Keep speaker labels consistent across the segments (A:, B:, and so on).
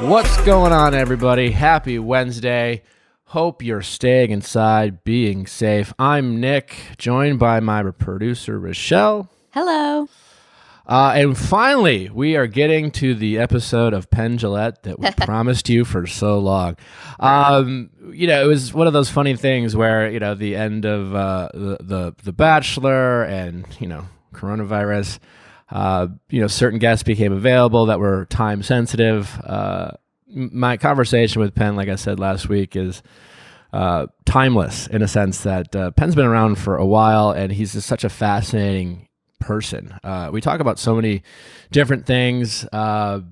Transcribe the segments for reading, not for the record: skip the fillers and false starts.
A: What's going on, everybody? Happy Wednesday. Hope you're staying inside, being safe. I'm Nick, joined by my producer, Rochelle.
B: Hello.
A: And finally, we are getting to the episode of Penn Jillette that we promised you for so long. It was one of those funny things where, the end of the Bachelor and, coronavirus, certain guests became available that were time sensitive. My conversation with Penn, like I said last week, is timeless in a sense that Penn's been around for a while, and he's just such a fascinating person. We talk about so many different things, I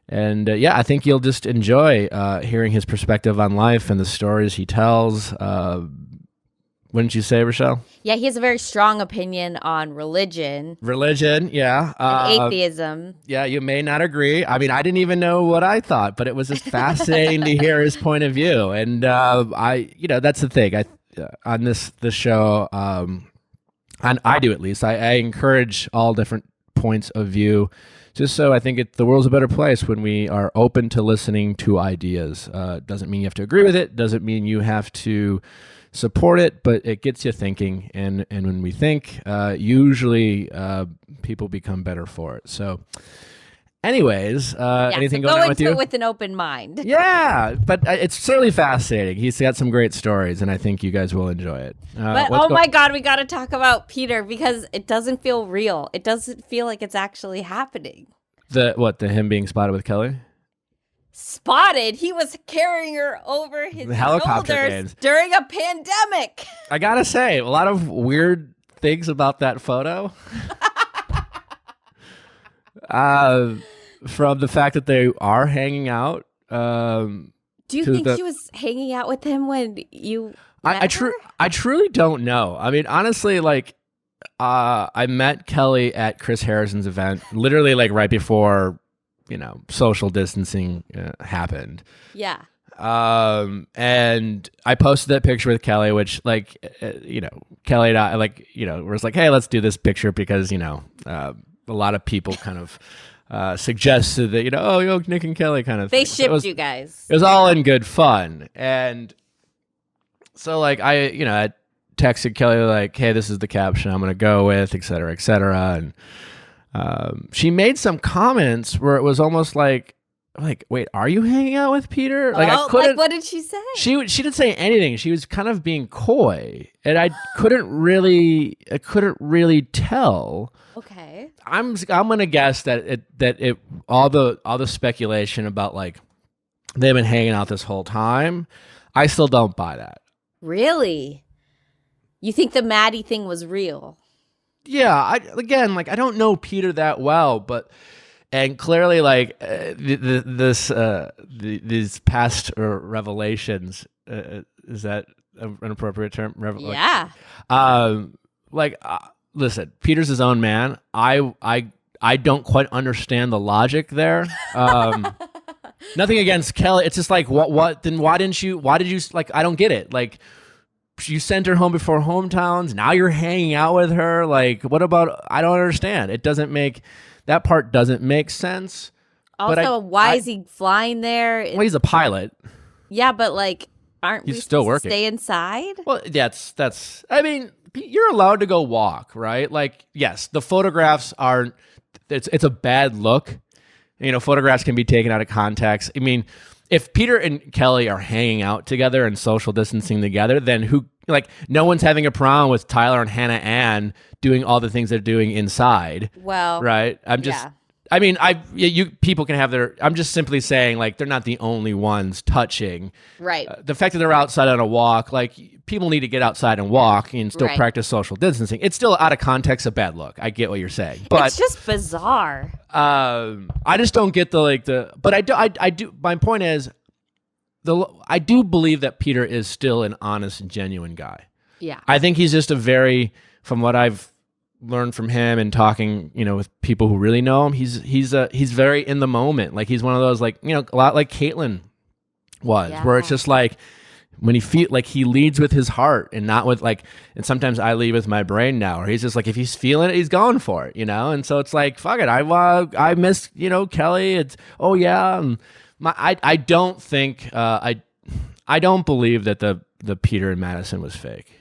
A: think you'll just enjoy hearing his perspective on life and the stories he tells. Wouldn't you say, Rochelle?
B: Yeah, he has a very strong opinion on religion.
A: Yeah.
B: And atheism.
A: Yeah, you may not agree. I mean, I didn't even know what I thought, but it was just fascinating to hear his point of view. And that's the thing. On this show, and I do at least, I encourage all different points of view, just so I think the world's a better place when we are open to listening to ideas. Doesn't mean you have to agree with it. Doesn't mean you have to support it, but it gets you thinking. And when we think, usually people become better for it. So anyways, anything going on with you?
B: Go into it with an open mind.
A: Yeah, but it's certainly fascinating. He's got some great stories, and I think you guys will enjoy it.
B: But my God, we got to talk about Peter because it doesn't feel real. It doesn't feel like it's actually happening.
A: The him being spotted with Kelley?
B: Spotted? He was carrying her over his shoulders during a pandemic.
A: I gotta say, a lot of weird things about that photo. From the fact that they are hanging out.
B: Do you think she was hanging out with him when you met her?
A: I truly don't know. I mean, honestly, I met Kelley at Chris Harrison's event, literally right before, social distancing happened.
B: Yeah.
A: And I posted that picture with Kelley, which Kelley and I was like, hey, let's do this picture because, a lot of people kind of suggested that, Nick and Kelley kind of
B: thing. They shipped you guys.
A: It was all in good fun. And so I texted Kelley hey, this is the caption I'm going to go with, et cetera, et cetera. And she made some comments where it was almost like, wait, are you hanging out with Peter?
B: What did she say?
A: She didn't say anything. She was kind of being coy, and I couldn't really tell.
B: Okay.
A: I'm gonna guess that all the speculation about they've been hanging out this whole time. I still don't buy that.
B: Really? You think the Maddie thing was real?
A: Yeah. I don't know Peter that well, and clearly these past revelations, is that an appropriate term?
B: Yeah.
A: Listen, Peter's his own man. I don't quite understand the logic there. Nothing against Kelley. It's just what? Then why did you? I don't get it. You sent her home before hometowns. Now you're hanging out with her. What about? I don't understand. That part doesn't make sense.
B: Also, why is he flying there?
A: Well, he's a pilot.
B: Yeah, but aren't
A: he's
B: we
A: still
B: supposed
A: working?
B: To stay inside?
A: Well, that's. I mean, you're allowed to go walk, right? Yes, the photographs aren't. It's a bad look. Photographs can be taken out of context. I mean, if Peter and Kelley are hanging out together and social distancing together, then no one's having a problem with Tyler and Hannah Ann doing all the things they're doing inside.
B: Well,
A: right. I mean, you people can have their. I'm just simply saying, they're not the only ones touching.
B: Right.
A: The fact that they're outside on a walk, people need to get outside and walk and still practice social distancing. It's still out of context a bad look. I get what you're saying, but
B: it's just bizarre.
A: I just don't get But I do. My point is, I do believe that Peter is still an honest and genuine guy.
B: Yeah.
A: I think he's just from what I've learned from him and talking, with people who really know him, he's very in the moment. He's one of those a lot like Caitlyn was, where it's just when he leads with his heart and not with and sometimes I lead with my brain now, or he's just if he's feeling it, he's going for it, and so it's fuck it. I miss, Kelley. It's, oh yeah. And I don't think I don't believe that the Peter and Madison was fake.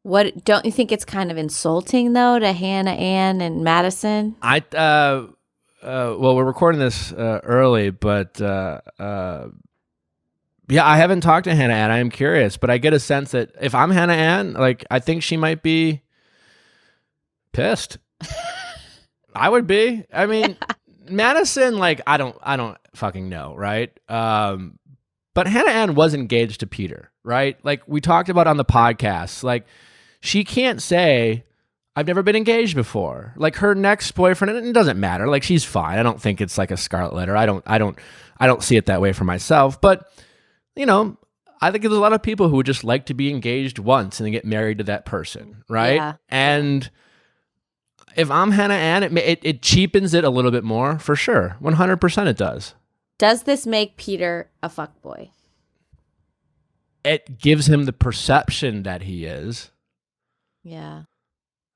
B: What, don't you think it's kind of insulting though to Hannah Ann and Madison?
A: Well, we're recording this early, but yeah, I haven't talked to Hannah Ann. I am curious, but I get a sense that if I'm Hannah Ann, like, I think she might be pissed. I would be. I mean, Madison, like, I don't fucking know, right? But Hannah Ann was engaged to Peter, right? Like we talked about on the podcast, like she can't say, I've never been engaged before. Like her next boyfriend, it doesn't matter. Like she's fine. I don't think it's like a scarlet letter. I don't see it that way for myself. But you know, I think there's a lot of people who would just like to be engaged once and then get married to that person, right?
B: Yeah.
A: And if I'm Hannah Ann, it cheapens it a little bit more, for sure. 100% it does.
B: Does this make Peter a fuckboy?
A: It gives him the perception that he is.
B: Yeah.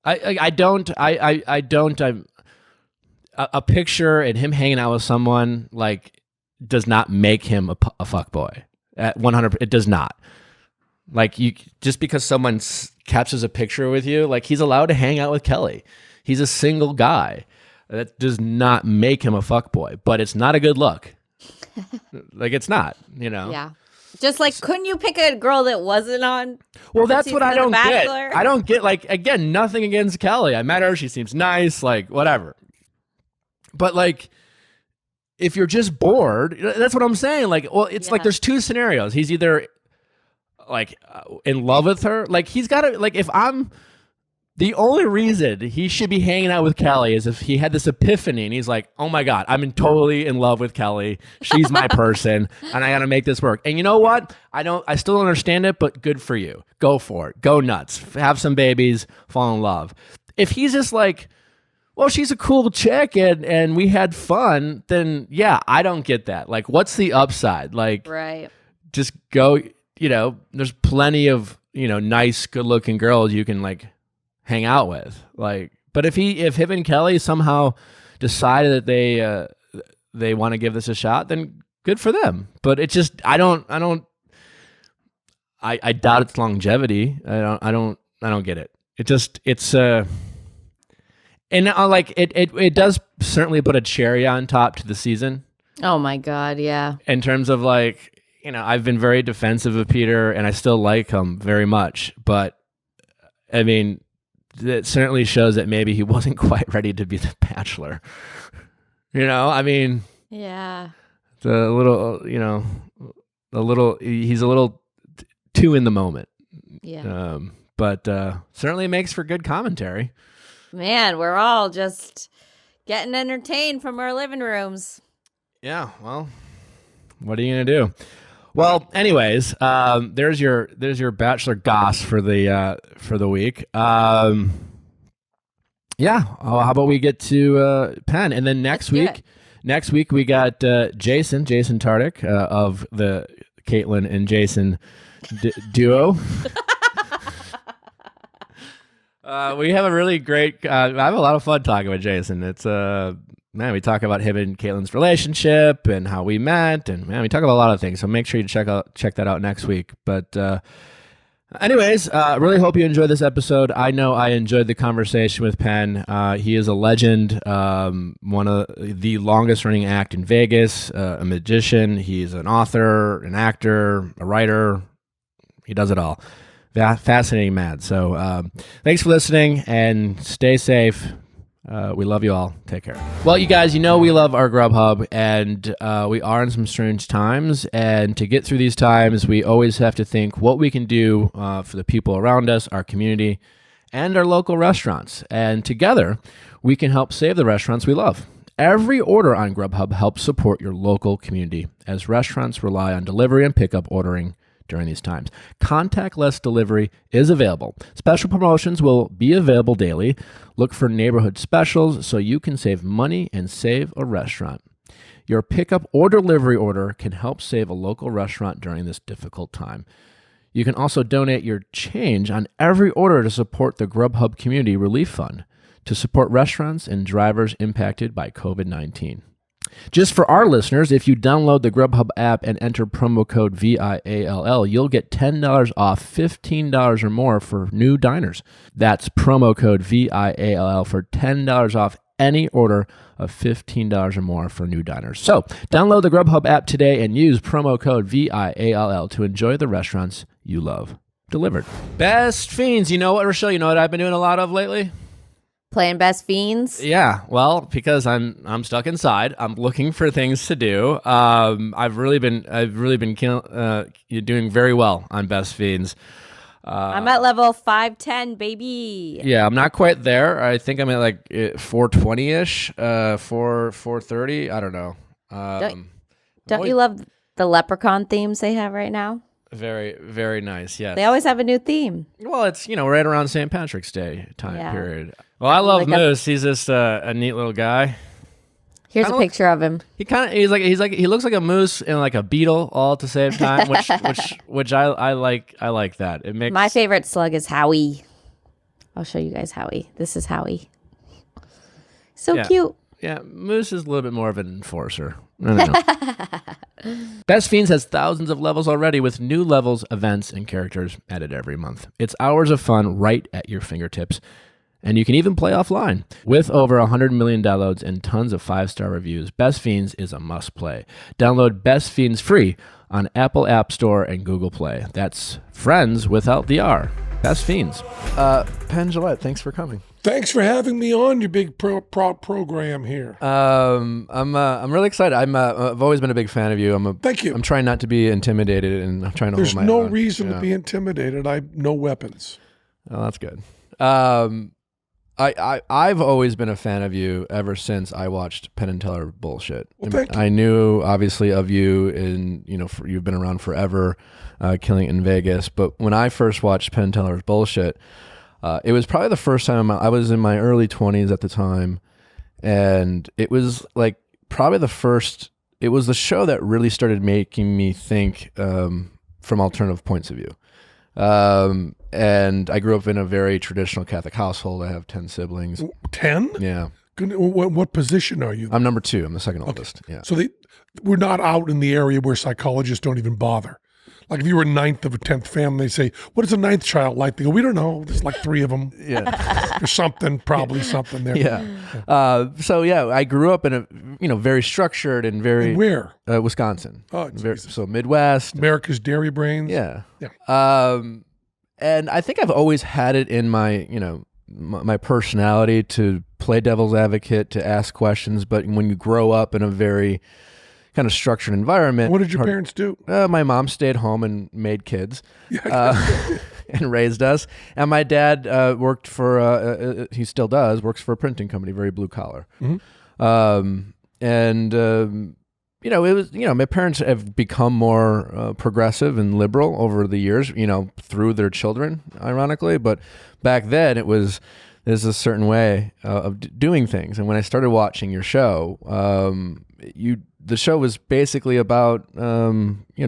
A: I don't. A picture and him hanging out with someone like does not make him a fuckboy. At 100, it does not. Like you, just because someone captures a picture with you, like he's allowed to hang out with Kelley. He's a single guy. That does not make him a fuckboy, but it's not a good look. Like it's not, you know.
B: Yeah. Just like, couldn't you pick a girl that wasn't on?
A: Well, that's what I don't get. I don't get, like, again, nothing against Kelley. I met her. She seems nice, like, whatever. But, like, if you're just bored, that's what I'm saying. Like, well, it's like there's two scenarios. He's either, like, in love with her. Like, he's got to, like, if I'm, the only reason he should be hanging out with Kelley is if he had this epiphany and he's like, oh my God, I'm totally in love with Kelley. She's my person and I got to make this work. And you know what? I still don't understand it, but good for you. Go for it. Go nuts. Have some babies. Fall in love. If he's just like, well, she's a cool chick and we had fun, then yeah, I don't get that. Like, what's the upside? Like,
B: right.
A: Just go, you know, there's plenty of, you know, nice, good looking girls you can like hang out with, like, but if him and Kelley somehow decided that they want to give this a shot, then good for them. But it just, I doubt its longevity. I don't get it. Like it does certainly put a cherry on top to the season.
B: Oh my God, yeah.
A: In terms of like, you know, I've been very defensive of Peter and I still like him very much, but I mean, it certainly shows that maybe he wasn't quite ready to be the Bachelor. You know, I mean,
B: yeah,
A: he's a little too in the moment.
B: Yeah.
A: But certainly makes for good commentary.
B: Man, we're all just getting entertained from our living rooms.
A: Yeah, well, what are you gonna do? Well, anyways, there's your Bachelor goss for the week. Yeah, how about we get to Penn, and then next week we got Jason Tardik of the Caitlin and Jason duo. We have a really great. I have a lot of fun talking with Jason. It's man, we talk about him and Caitlin's relationship and how we met, and man, we talk about a lot of things. So make sure you check that out next week. But anyways, really hope you enjoyed this episode. I know I enjoyed the conversation with Penn. He is a legend, one of the longest running act in Vegas, a magician. He's an author, an actor, a writer. He does it all. Fascinating man. So thanks for listening and stay safe. We love you all. Take care. Well, you guys, you know we love our Grubhub, and we are in some strange times. And to get through these times, we always have to think what we can do for the people around us, our community, and our local restaurants. And together, we can help save the restaurants we love. Every order on Grubhub helps support your local community as restaurants rely on delivery and pickup ordering during these times. Contactless delivery is available. Special promotions will be available daily. Look for neighborhood specials so you can save money and save a restaurant. Your pickup or delivery order can help save a local restaurant during this difficult time. You can also donate your change on every order to support the Grubhub Community Relief Fund to support restaurants and drivers impacted by COVID-19. Just for our listeners, if you download the Grubhub app and enter promo code VIALL, you'll get $10 off $15 or more for new diners. That's promo code VIALL for $10 off any order of $15 or more for new diners. So download the Grubhub app today and use promo code VIALL to enjoy the restaurants you love delivered. Best Fiends. You know what, Rochelle? You know what I've been doing a lot of lately?
B: Playing Best Fiends?
A: Yeah, well, because I'm stuck inside. I'm looking for things to do. I've really been doing very well on Best Fiends.
B: I'm at level 510, baby.
A: Yeah, I'm not quite there. I think I'm at like 420-ish, 430. I don't know.
B: Don't you love the leprechaun themes they have right now?
A: Very, very nice, yes.
B: They always have a new theme.
A: Well, it's, right around St. Patrick's Day time period. Well, I love Moose. He's just a neat little guy.
B: Here's a picture of him.
A: He looks like a moose and like a beetle all at the same time, which I like. I like that. It makes
B: my favorite slug is Howie. I'll show you guys Howie. This is Howie. So cute.
A: Yeah, Moose is a little bit more of an enforcer. I don't know. Best Fiends has thousands of levels already with new levels, events, and characters added every month. It's hours of fun right at your fingertips. And you can even play offline. With over 100 million downloads and tons of 5-star reviews, Best Fiends is a must-play. Download Best Fiends free on Apple App Store and Google Play. That's friends without the R. Best Fiends. Penn Jillette, thanks for coming.
C: Thanks for having me on your big program here.
A: I'm really excited. I've always been a big fan of you.
C: Thank you.
A: I'm trying not to be intimidated, and I'm trying to
C: There's
A: hold my
C: no
A: own.
C: reason to be intimidated. I have no weapons.
A: Oh, that's good. I've always been a fan of you ever since I watched Penn and Teller Bullshit.
C: Well, thank you.
A: I knew obviously of you, and you've been around forever, killing it in Vegas. But when I first watched Penn and Teller's Bullshit, it was probably the first time I was in my early 20s at the time, and it was like probably the first. It was the show that really started making me think from alternative points of view. And I grew up in a very traditional Catholic household. I have 10 siblings.
C: 10?
A: Yeah.
C: What position are you?
A: I'm number 2. I'm the second oldest. Yeah.
C: So we're not out in the area where psychologists don't even bother. Like if you were 9th of a 10th family, they say, what is a 9th child like? They go, we don't know. There's like 3 of them.
A: Yeah.
C: There's probably something there.
A: Yeah. So yeah, I grew up in a, very structured and very.
C: And where?
A: Wisconsin.
C: Oh,
A: so Midwest.
C: America's Dairy Brains.
A: Yeah.
C: Yeah.
A: And I think I've always had it in my, my personality to play devil's advocate, to ask questions. But when you grow up in a very kind of structured environment.
C: What did your parents do?
A: My mom stayed home and made kids and raised us. And my dad worked for, he still does, works for a printing company, very blue collar. Mm-hmm. It was, my parents have become more progressive and liberal over the years, through their children, ironically. But back then there's a certain way of doing things. And when I started watching your show, the show was basically about,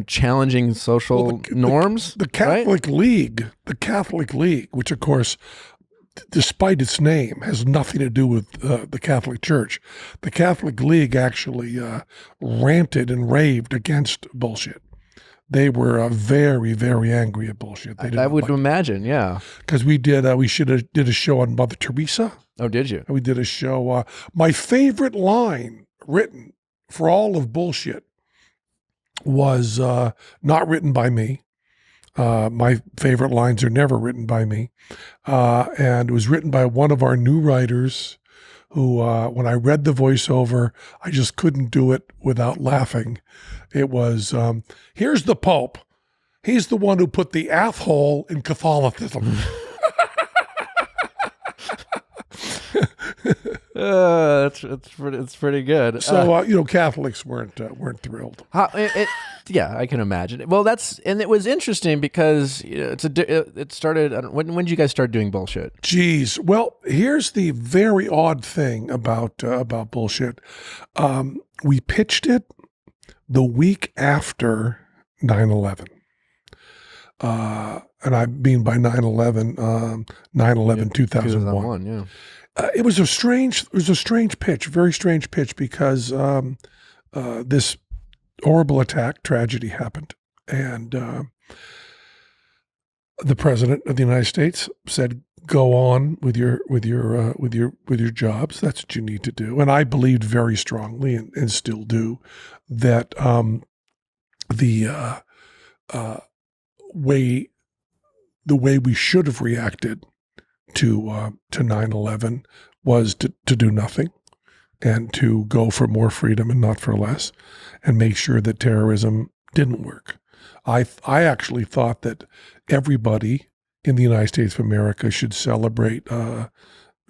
A: challenging social norms.
C: The Catholic League, which of course, despite its name, has nothing to do with the Catholic Church. The Catholic League actually ranted and raved against bullshit. They were very, very angry at bullshit.
A: I would imagine, yeah.
C: Because we did a show on Mother Teresa.
A: Oh, did you?
C: And we did a show. My favorite line written for all of bullshit was not written by me. My favorite lines are never written by me. And it was written by one of our new writers who, when I read the voiceover, I just couldn't do it without laughing. It was, here's the Pope. He's the one who put the ath-hole in Catholicism.
A: It's pretty good.
C: So Catholics weren't thrilled.
A: Yeah, I can imagine. Well, it was interesting because it started. When did you guys start doing bullshit?
C: Geez, well, here's the very odd thing about bullshit. We pitched it the week after 9/11. And I mean by 9/11, 9/11, 2001.
A: Yeah.
C: It was a strange pitch, very strange pitch, because this horrible tragedy happened, and the president of the United States said, "Go on with your jobs. That's what you need to do." And I believed very strongly, and still do, that the way we should have reacted to 9/11 was to do nothing, and to go for more freedom and not for less, and make sure that terrorism didn't work. I actually thought that everybody in the United States of America should celebrate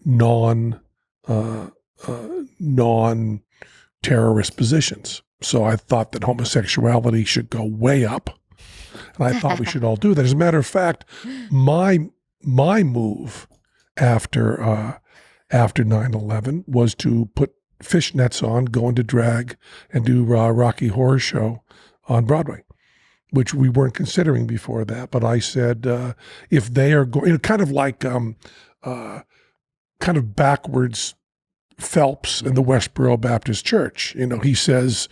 C: non-terrorist positions. So I thought that homosexuality should go way up, and I thought we should all do that. As a matter of fact, my move after 9/11 was to put fishnets on, go into drag, and do Rocky Horror Show on Broadway, which we weren't considering before that. But I said, if they are going, kind of like kind of backwards Phelps in the Westboro Baptist Church. He says,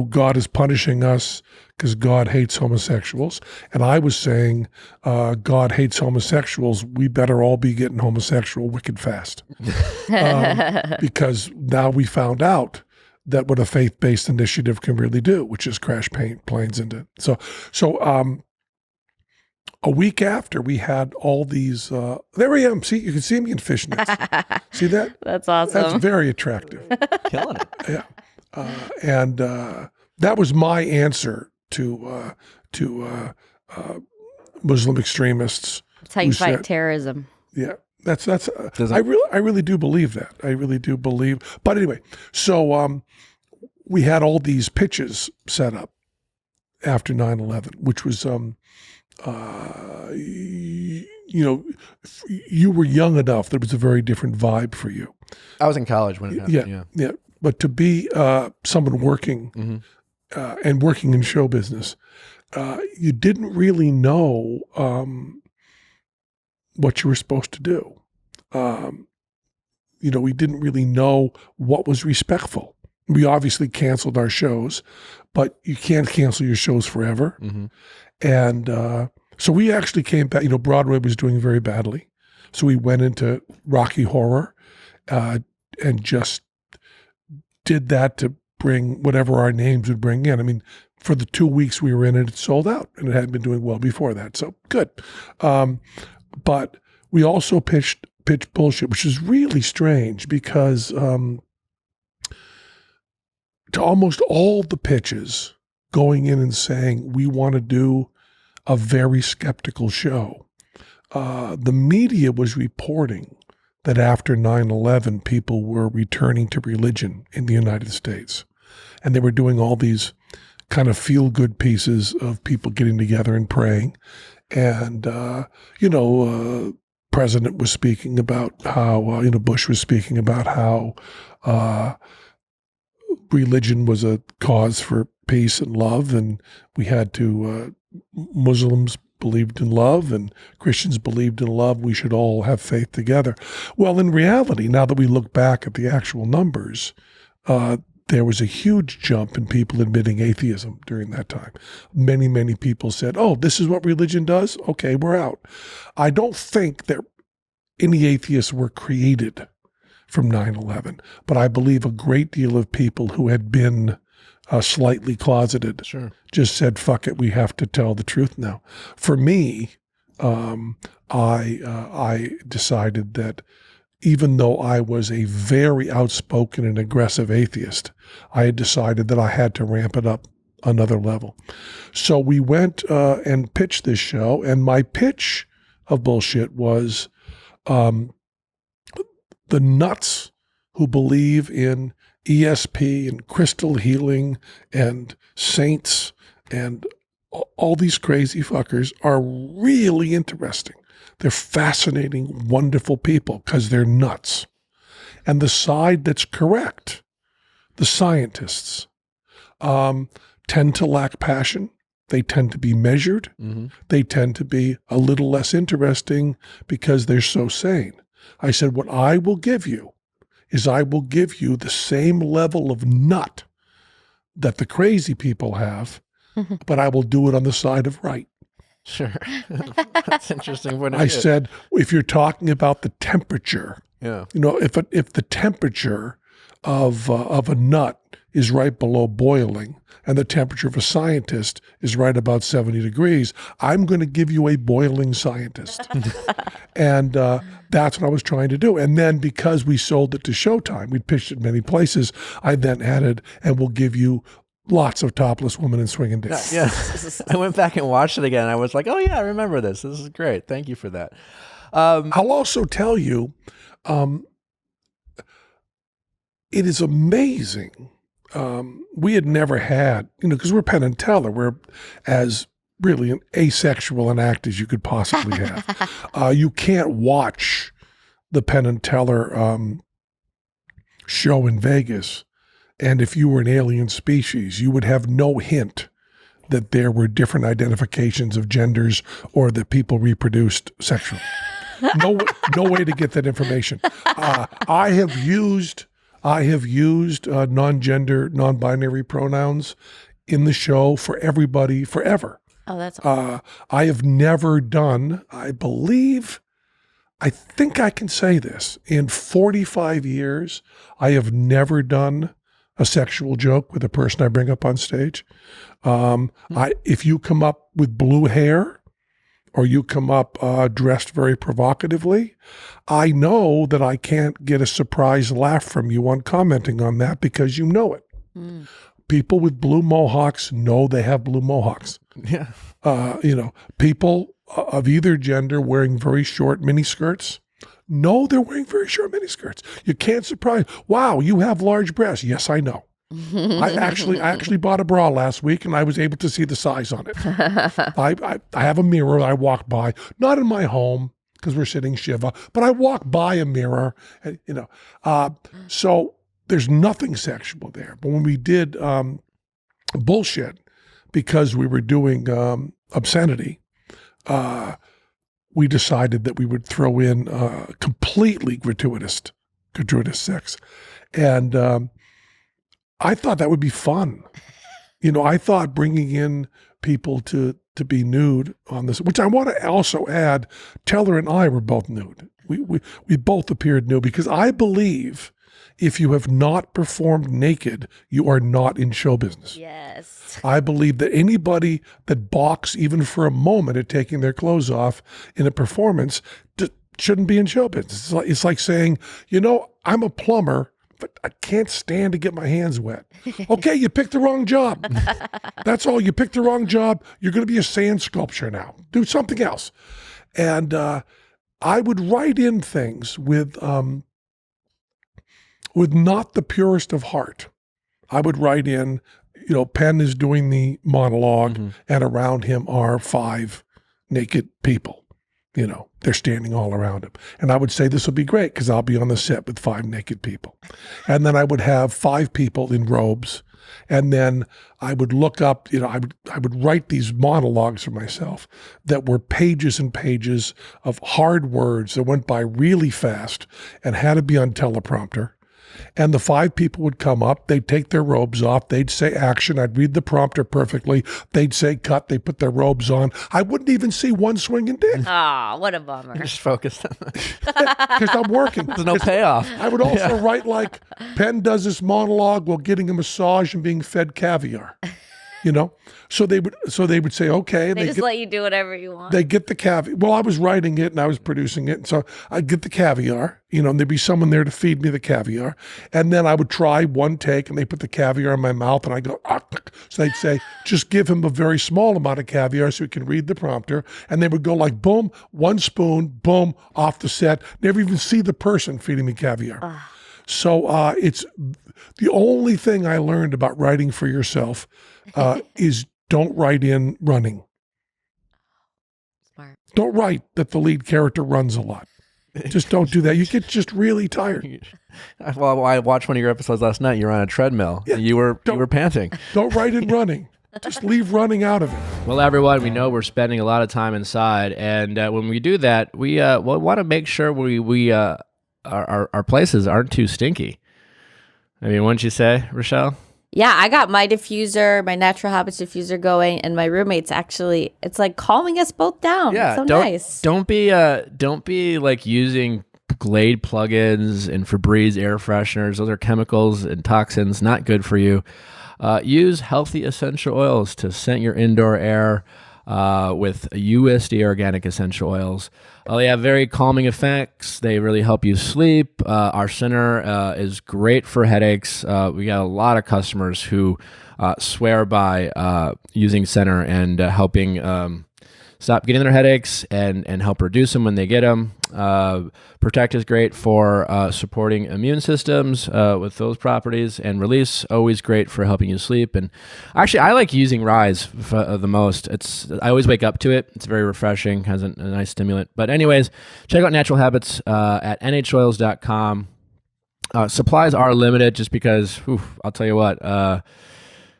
C: God is punishing us because God hates homosexuals. And I was saying, God hates homosexuals. We better all be getting homosexual wicked fast. Because now we found out that what a faith-based initiative can really do, which is crash planes into. So a week after, we had all these, there I am. See, you can see me in fishnets. See that?
B: That's awesome.
C: That's very attractive.
A: Killing it.
C: Yeah. And that was my answer to Muslim extremists.
B: That's how you fight terrorism.
C: Yeah. That's I really do believe that. I really do believe. But anyway, so we had all these pitches set up after 9/11, which was you were young enough that it was a very different vibe for you.
A: I was in college when it happened.
C: Yeah. But to be someone working and working in show business, you didn't really know what you were supposed to do. We didn't really know what was respectful. We obviously canceled our shows, but you can't cancel your shows forever. Mm-hmm. And so we actually came back. Broadway was doing very badly. So we went into Rocky Horror and just did that to bring whatever our names would bring in. I mean, for the 2 weeks we were in it sold out, and it hadn't been doing well before that. So good. But we also pitched bullshit, which is really strange because to almost all the pitches going in and saying we want to do a very skeptical show, the media was reporting that after 9/11, people were returning to religion in the United States. And they were doing all these kind of feel-good pieces of people getting together and praying. And, President was speaking about how, Bush was speaking about how religion was a cause for peace and love. And we had to, Muslims believed in love and Christians believed in love. We should all have faith together. Well, in reality, now that we look back at the actual numbers, there was a huge jump in people admitting atheism during that time. Many, many people said, oh, this is what religion does? Okay, we're out. I don't think that any atheists were created from 9/11, but I believe a great deal of people who had been slightly closeted just said, fuck it, we have to tell the truth now. For me, I decided that even though I was a very outspoken and aggressive atheist, I had decided that I had to ramp it up another level. So we went and pitched this show, and my pitch of bullshit was the nuts who believe in ESP and crystal healing and saints and all these crazy fuckers are really interesting. They're fascinating, wonderful people because they're nuts. And the side that's correct, the scientists, tend to lack passion. They tend to be measured. Mm-hmm. They tend to be a little less interesting because they're so sane. I said, what I will give you is I will give you the same level of nut that the crazy people have, but I will do it on the side of right.
A: Sure. That's interesting.
C: I said, if you're talking about the temperature,
A: yeah,
C: if the temperature of a nut is right below boiling and the temperature of a scientist is right about 70 degrees, I'm going to give you a boiling scientist. And that's what I was trying to do. And then because we sold it to Showtime, we'd pitched it many places, I then added, and we'll give you lots of topless women and swinging dicks.
A: Yeah. I went back and watched it again. I was like, oh yeah, I remember this. This is great. Thank you for that.
C: I'll also tell you, it is amazing. We had never had, because we're Penn and Teller, we're as really an asexual an act as you could possibly have. You can't watch the Penn and Teller show in Vegas, and if you were an alien species, you would have no hint that there were different identifications of genders or that people reproduced sexually. No way to get that information. I have used non-gender, non-binary pronouns in the show for everybody forever.
B: Oh, that's awesome.
C: I have never done, I think I can say this, in 45 years, I have never done a sexual joke with a person I bring up on stage. If you come up with blue hair or you come up dressed very provocatively, I know that I can't get a surprise laugh from you on commenting on that because you know it. People with blue mohawks know they have blue mohawks.
A: Yeah.
C: People of either gender wearing very short miniskirts know they're wearing very short miniskirts. You can't surprise. Wow, you have large breasts. Yes, I know. I actually bought a bra last week and I was able to see the size on it. I have a mirror I walk by, not in my home because we're sitting Shiva, but I walk by a mirror, and, so there's nothing sexual there. But when we did bullshit, because we were doing obscenity, we decided that we would throw in completely gratuitous sex. And I thought that would be fun. I thought bringing in people to be nude on this, which I want to also add, Teller and I were both nude. We both appeared nude because I believe if you have not performed naked, you are not in show business.
B: Yes.
C: I believe that anybody that balks even for a moment at taking their clothes off in a performance shouldn't be in show business. It's like saying, I'm a plumber, but I can't stand to get my hands wet. Okay, you picked the wrong job. That's all. You picked the wrong job. You're going to be a sand sculpture now. Do something else. And I would write in things with not the purest of heart. I would write in, Penn is doing the monologue and around him are 5 naked people. They're standing all around him. And I would say, this will be great because I'll be on the set with 5 naked people. And then I would have 5 people in robes. And then I would look up, I would write these monologues for myself that were pages and pages of hard words that went by really fast and had to be on teleprompter. And the 5 people would come up, they'd take their robes off, they'd say action, I'd read the prompter perfectly, they'd say cut, they'd put their robes on. I wouldn't even see one swinging dick.
B: Ah, what a bummer.
A: You're just focused on that.
C: Because I'm working.
A: There's no payoff.
C: I would also write like, Penn does this monologue while getting a massage and being fed caviar. So they would say, okay.
B: They just let you do whatever you want.
C: They get the caviar. Well, I was writing it and I was producing it. And so I'd get the caviar, and there'd be someone there to feed me the caviar. And then I would try one take and they put the caviar in my mouth and I go, ah. So they'd say, just give him a very small amount of caviar so he can read the prompter. And they would go like, boom, 1 spoon, boom, off the set. Never even see the person feeding me caviar. So it's the only thing I learned about writing for yourself is don't write in running.
B: Smart.
C: Don't write that the lead character runs a lot. Just don't do that. You get just really tired.
A: Well, I watched one of your episodes last night. You were on a treadmill. Yeah, you were panting.
C: Don't write in running. Just leave running out of it.
A: Well, everyone, we know we're spending a lot of time inside, and when we do that, we want to make sure our places aren't too stinky. I mean, wouldn't you say, Rochelle?
B: Yeah, I got my diffuser, my Natural Habits diffuser going, and my roommate's actually, it's like calming us both down. Yeah, it's so nice.
A: Don't be like using Glade plugins and Febreze air fresheners. Those are chemicals and toxins, not good for you. Use healthy essential oils to scent your indoor air with USD organic essential oils. They have very calming effects. They really help you sleep. Our center is great for headaches. We got a lot of customers who swear by using center and helping stop getting their headaches and help reduce them when they get them. Protect is great for supporting immune systems with those properties, and Release, always great for helping you sleep. And actually, I like using Rise the most. I always wake up to it. It's very refreshing, has a nice stimulant. But anyways, check out Natural Habits at nhoils.com. Supplies are limited just because, I'll tell you what,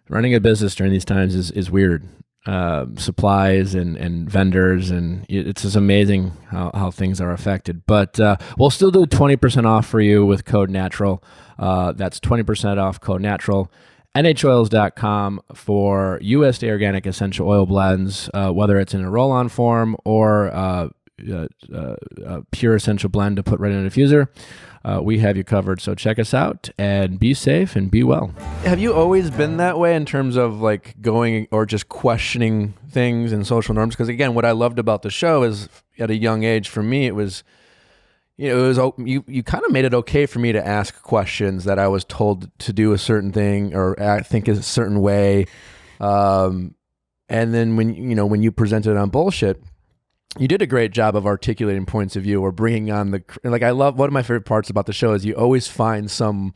A: running a business during these times is weird. Supplies and vendors, and it's just amazing how things are affected. But we'll still do 20% off for you with code NATURAL. That's 20% off code NATURAL. nhoils.com for USD organic essential oil blends, whether it's in a roll-on form or a pure essential blend to put right in a diffuser. We have you covered. So check us out and be safe and be well. Have you always been that way in terms of like going or just questioning things and social norms? Because again, what I loved about the show is at a young age, for me, it was, you kind of made it okay for me to ask questions that I was told to do a certain thing or think a certain way. And then when you presented it on Bullshit, you did a great job of articulating points of view or bringing on I love, one of my favorite parts about the show is you always find some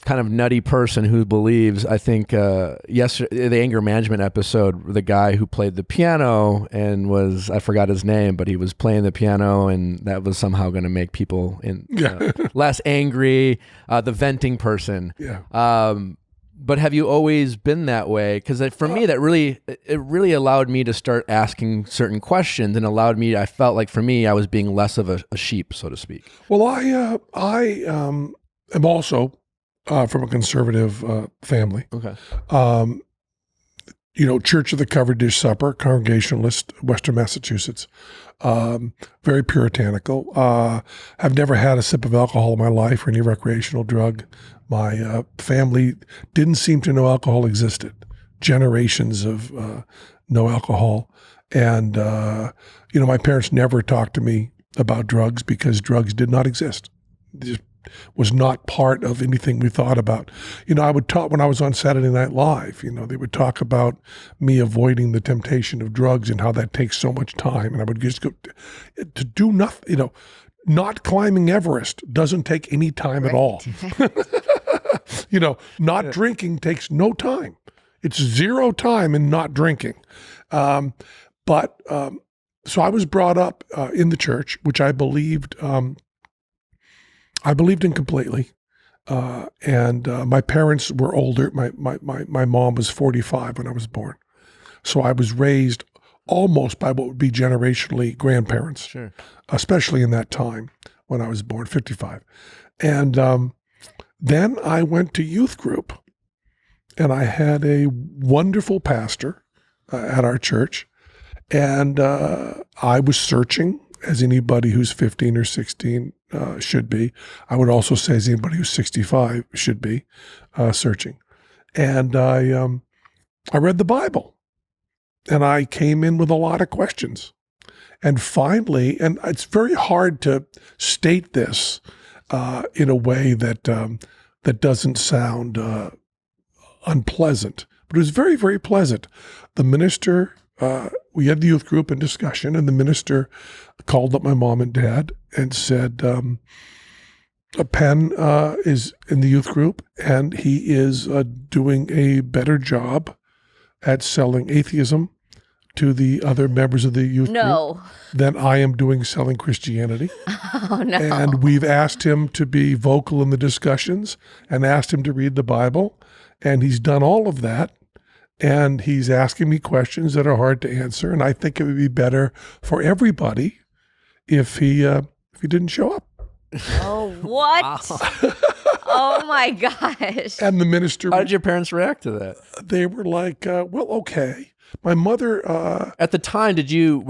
A: kind of nutty person who believes, I think yesterday, the anger management episode, the guy who played the piano and I forgot his name, but he was playing the piano and that was somehow going to make people less angry, the venting person.
C: Yeah.
A: But have you always been that way? Because for me, it really allowed me to start asking certain questions and I felt like for me, I was being less of a sheep, so to speak.
C: Well, I am also from a conservative family.
A: Okay.
C: Church of the Covered Dish Supper, Congregationalist, Western Massachusetts. Very puritanical. I've never had a sip of alcohol in my life or any recreational drug. My family didn't seem to know alcohol existed. Generations of no alcohol. And, my parents never talked to me about drugs because drugs did not exist. It just was not part of anything we thought about. I would talk when I was on Saturday Night Live, they would talk about me avoiding the temptation of drugs and how that takes so much time. And I would just go to do nothing, not climbing Everest doesn't take any time at all. Not drinking takes no time. It's zero time in not drinking. So I was brought up in the church, which I believed in completely. And my parents were older. My mom was 45 when I was born. So I was raised almost by what would be generationally grandparents,
A: sure,
C: especially in that time when I was born, 55. And then I went to youth group, and I had a wonderful pastor at our church, and I was searching, as anybody who's 15 or 16 should be. I would also say as anybody who's 65 should be searching. And I read the Bible, and I came in with a lot of questions. And finally, and it's very hard to state this in a way that doesn't sound unpleasant, but it was very, very pleasant. The minister, we had the youth group in discussion, and the minister called up my mom and dad and said, Penn is in the youth group, and he is doing a better job at selling atheism to the other members of the youth group than I am doing selling Christianity.
B: Oh, no.
C: And we've asked him to be vocal in the discussions and asked him to read the Bible. And he's done all of that. And he's asking me questions that are hard to answer. And I think it would be better for everybody if he didn't show up.
B: Oh, what? Oh my gosh.
C: And the minister.
A: How did your parents react to that?
C: They were like, well, okay. My mother.
A: At the time, did you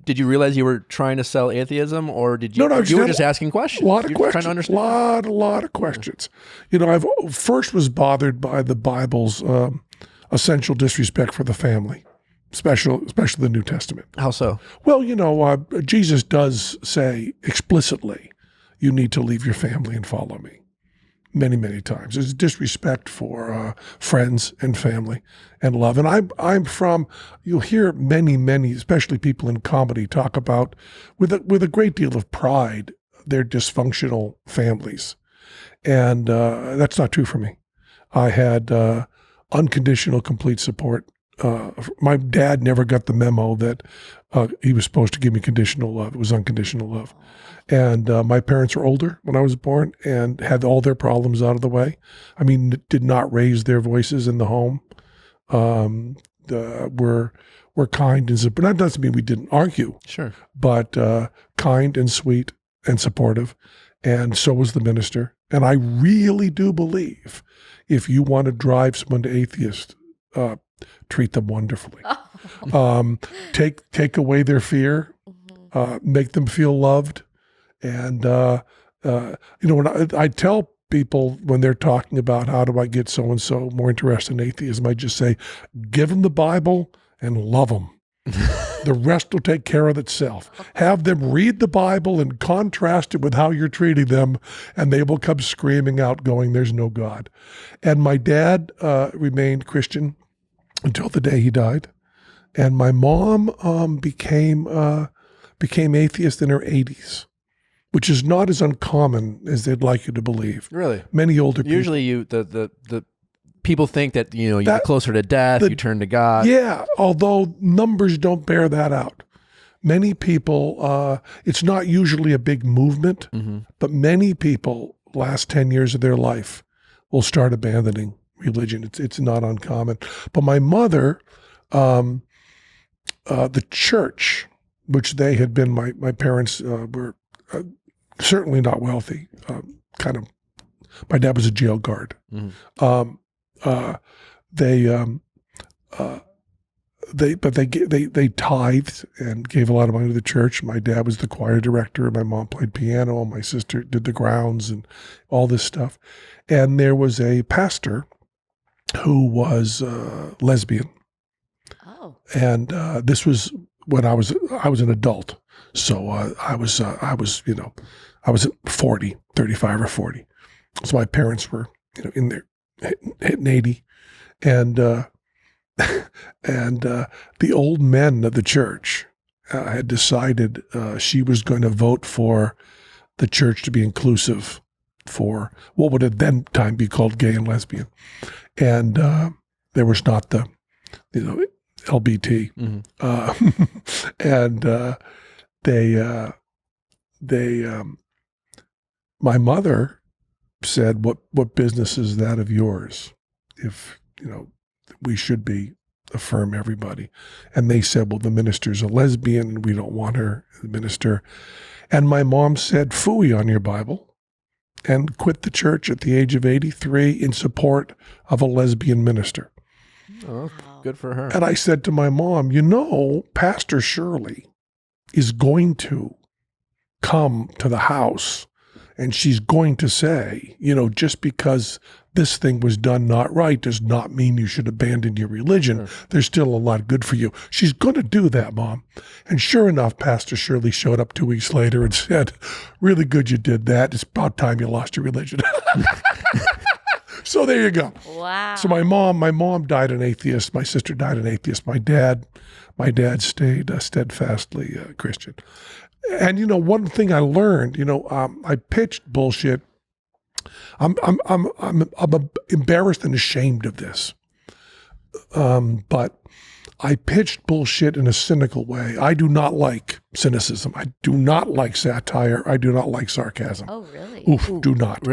A: realize you were trying to sell atheism, or did you?
C: No,
A: you were just asking questions.
C: A lot of
A: You're
C: questions.
A: Trying to understand.
C: A lot of questions. You know, I first was bothered by the Bible's essential disrespect for the family, especially the New Testament.
A: How so?
C: Well, you know, Jesus does say explicitly, you need to leave your family and follow me. Many, many times. There's disrespect for friends and family and love. And I'm from, you'll hear many, especially people in comedy, talk about, with a great deal of pride, their dysfunctional families. And that's not true for me. I had unconditional, complete support. My dad never got the memo that he was supposed to give me conditional love. It was unconditional love. And my parents were older when I was born and had all their problems out of the way. I mean, did not raise their voices in the home. Were kind and supportive. That doesn't mean we didn't argue.
A: Sure.
C: But kind and sweet and supportive. And so was the minister. And I really do believe if you want to drive someone to atheist, treat them wonderfully. Take away their fear, make them feel loved. And, you know, when I tell people when they're talking about how do I get so-and-so more interested in atheism, I just say, give them the Bible and love them. The rest will take care of itself. Have them read the Bible and contrast it with how you're treating them, and they will come screaming out going, there's no God. And my dad remained Christian until the day he died. And my mom became atheist in her 80s, which is not as uncommon as they'd like you to believe.
A: Really?
C: Many older people.
A: Usually the people think that, you know, you get closer to death, you turn to God.
C: Yeah, although numbers don't bear that out. Many people, it's not usually a big movement, but many people, last 10 years of their life, will start abandoning religion. It's not uncommon. But my mother, the church, which they had been, my parents were certainly not wealthy. My dad was a jail guard. They tithed and gave a lot of money to the church. My dad was the choir director. My mom played piano. My sister did the grounds and all this stuff. And there was a pastor who was lesbian. Oh. And this was when I was an adult. So I was 40, 35 or 40. So my parents were, you know, in their hitting 80. And the old men of the church had decided she was going to vote for the church to be inclusive for what would at then time be called gay and lesbian. And there was not the, you know, LBT. And my mother said, what business is that of yours? If, you know, we should affirm everybody. And they said, well, the minister's a lesbian and we don't want her, the minister. And my mom said, phooey on your Bible, and quit the church at the age of 83 in support of a lesbian minister.
A: Oh, good for her.
C: And I said to my mom, you know, Pastor Shirley is going to come to the house and she's going to say, you know, just because this thing was done not right does not mean you should abandon your religion. Sure. There's still a lot good for you. She's going to do that, Mom. And sure enough, Pastor Shirley showed up 2 weeks later and said, really good you did that. It's about time you lost your religion. So there you go.
B: Wow.
C: So my mom died an atheist. My sister died an atheist. My dad stayed steadfastly Christian. And, you know, one thing I learned, you know, I pitched bullshit. I'm embarrassed and ashamed of this. But I pitched bullshit in a cynical way. I do not like cynicism. I do not like satire. I do not like sarcasm.
B: Oh, really?
C: Oof, do not.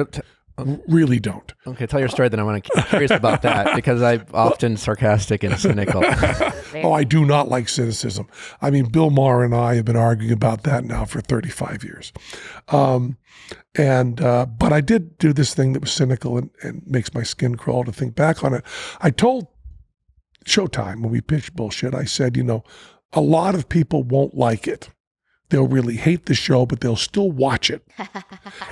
C: Really don't.
A: Okay, tell your story, then I want to keep curious about that because I'm often sarcastic and cynical.
C: Oh, I do not like cynicism. I mean, Bill Maher and I have been arguing about that now for 35 years. But I did do this thing that was cynical and makes my skin crawl to think back on it. I told Showtime when we pitched Bullshit, I said, a lot of people won't like it. They'll really hate the show, but they'll still watch it.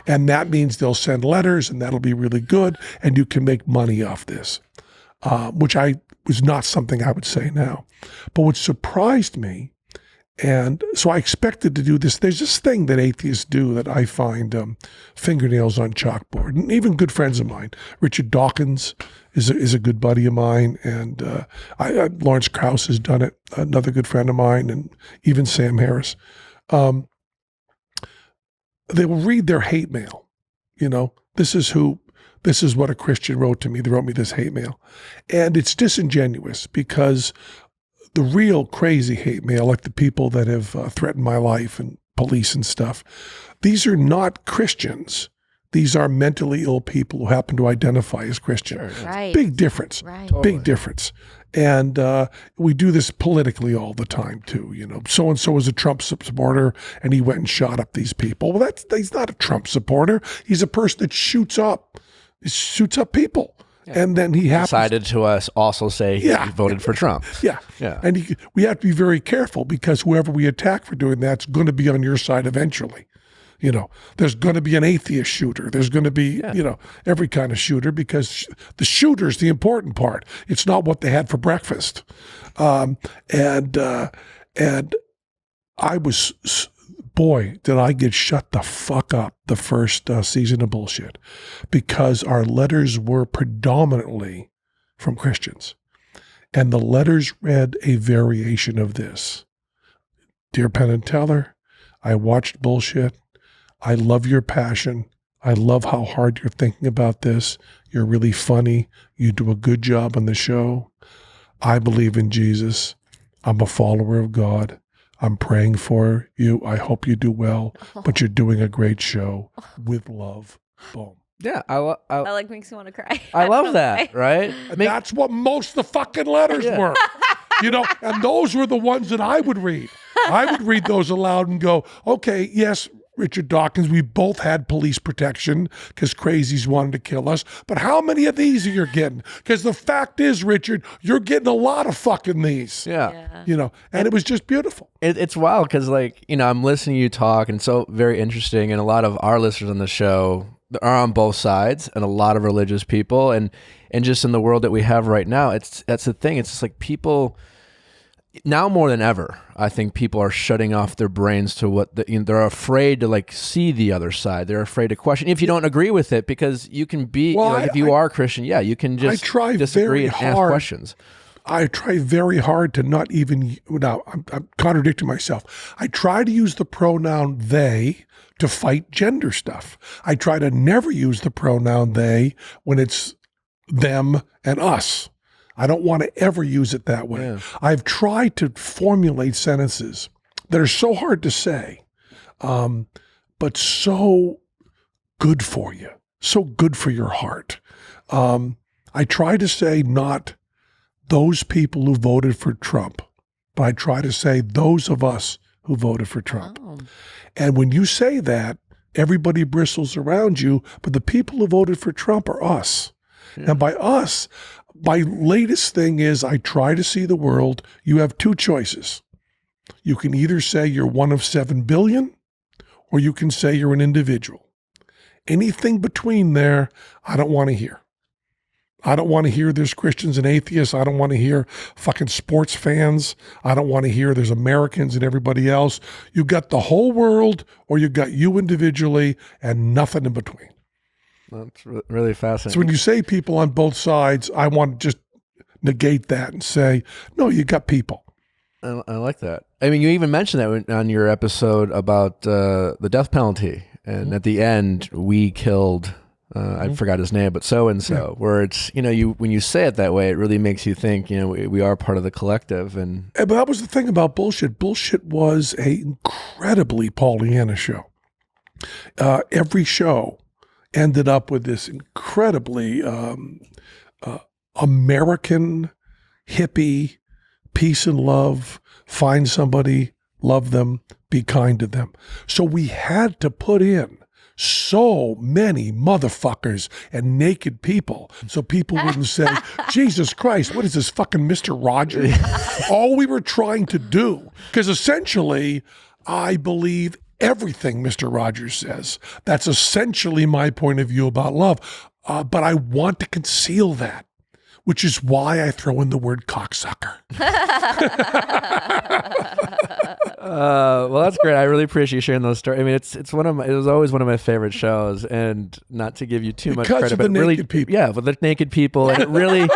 C: And that means they'll send letters, and that'll be really good, and you can make money off this, which was not something I would say now. But what surprised me, and so I expected to do this, there's this thing that atheists do that I find fingernails on chalkboard. And even good friends of mine, Richard Dawkins is a good buddy of mine, and Lawrence Krauss has done it, another good friend of mine, and even Sam Harris. They will read their hate mail. This is what a Christian wrote to me. They wrote me this hate mail. And it's disingenuous because the real crazy hate mail, like the people that have threatened my life and police and stuff, these are not Christians. These are mentally ill people who happen to identify as Christian.
B: Sure. Right.
C: Big difference.
B: Right.
A: Totally.
C: Big difference. And we do this politically all the time too. So-and-so was a Trump supporter and he went and shot up these people. Well, he's not a Trump supporter. He's a person that shoots up people. Yeah. And then he
A: decided to also say he voted for Trump.
C: Yeah. And we have to be very careful because whoever we attack for doing that's going to be on your side eventually. There's going to be an atheist shooter. There's going to be, every kind of shooter because the shooter's the important part. It's not what they had for breakfast. And I was, boy, did I get shut the fuck up the first season of Bullshit because our letters were predominantly from Christians. And the letters read a variation of this. Dear Penn and Teller, I watched Bullshit. I love your passion. I love how hard you're thinking about this. You're really funny. You do a good job on the show. I believe in Jesus. I'm a follower of God. I'm praying for you. I hope you do well, but you're doing a great show. With love. Boom.
A: Yeah,
B: I like makes me want to cry.
A: I love that, right?
C: That's what most of the fucking letters were. And those were the ones that I would read. I would read those aloud and go, okay, yes, Richard Dawkins, we both had police protection because crazies wanted to kill us. But how many of these are you getting? Because the fact is, Richard, you're getting a lot of fucking these.
A: Yeah.
C: And it was just beautiful.
A: It's wild because, I'm listening to you talk, and it's so very interesting. And a lot of our listeners on the show are on both sides, and a lot of religious people, and just in the world that we have right now, that's the thing. It's just like people. Now more than ever, I think people are shutting off their brains to what they're afraid to see the other side. They're afraid to question if you don't agree with it because you can be if you are Christian, you can just disagree and ask questions.
C: I try very hard to not even now. I'm contradicting myself. I try to use the pronoun they to fight gender stuff. I try to never use the pronoun they when it's them and us. I don't want to ever use it that way. Yeah. I've tried to formulate sentences that are so hard to say, but so good for you, so good for your heart. I try to say not those people who voted for Trump, but I try to say those of us who voted for Trump. Oh. And when you say that, everybody bristles around you, but the people who voted for Trump are us. Yeah. And by us, my latest thing is I try to see the world. You have two choices. You can either say you're one of 7 billion, or you can say you're an individual. Anything between there, I don't want to hear. I don't want to hear there's Christians and atheists. I don't want to hear fucking sports fans. I don't want to hear there's Americans and everybody else. You got the whole world, or you got you individually, and nothing in between.
A: That's really fascinating.
C: So when you say people on both sides, I want to just negate that and say, no, you got people.
A: I like that. I mean, you even mentioned that on your episode about the death penalty. And at the end, we killed, I forgot his name, but so-and-so, where it's, when you say it that way, it really makes you think, we are part of the collective.
C: But that was the thing about Bullshit. Bullshit was an incredibly Pollyanna show. Every show ended up with this incredibly American hippie, peace and love, find somebody, love them, be kind to them. So we had to put in so many motherfuckers and naked people so people wouldn't say, Jesus Christ, what is this fucking Mr. Rogers? All we were trying to do, because essentially I believe everything Mr. Rogers says. That's essentially my point of view about love. But I want to conceal that, which is why I throw in the word cocksucker.
A: Well, that's great. I really appreciate you sharing those stories. I mean, it was always one of my favorite shows, and not to give you too much credit,
C: of the
A: but really,
C: naked people.
A: yeah, but the naked people, and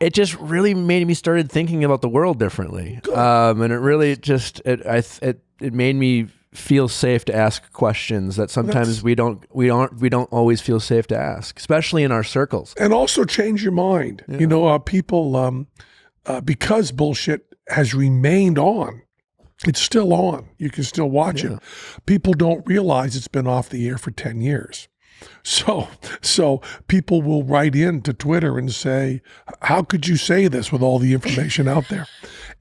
A: it just really made me started thinking about the world differently. And it really just it made me feel safe to ask questions that sometimes we don't always feel safe to ask, especially in our circles.
C: And also change your mind. Yeah. People, because bullshit has remained on, it's still on. You can still watch it. People don't realize it's been off the air for 10 years. So people will write in to Twitter and say, how could you say this with all the information out there?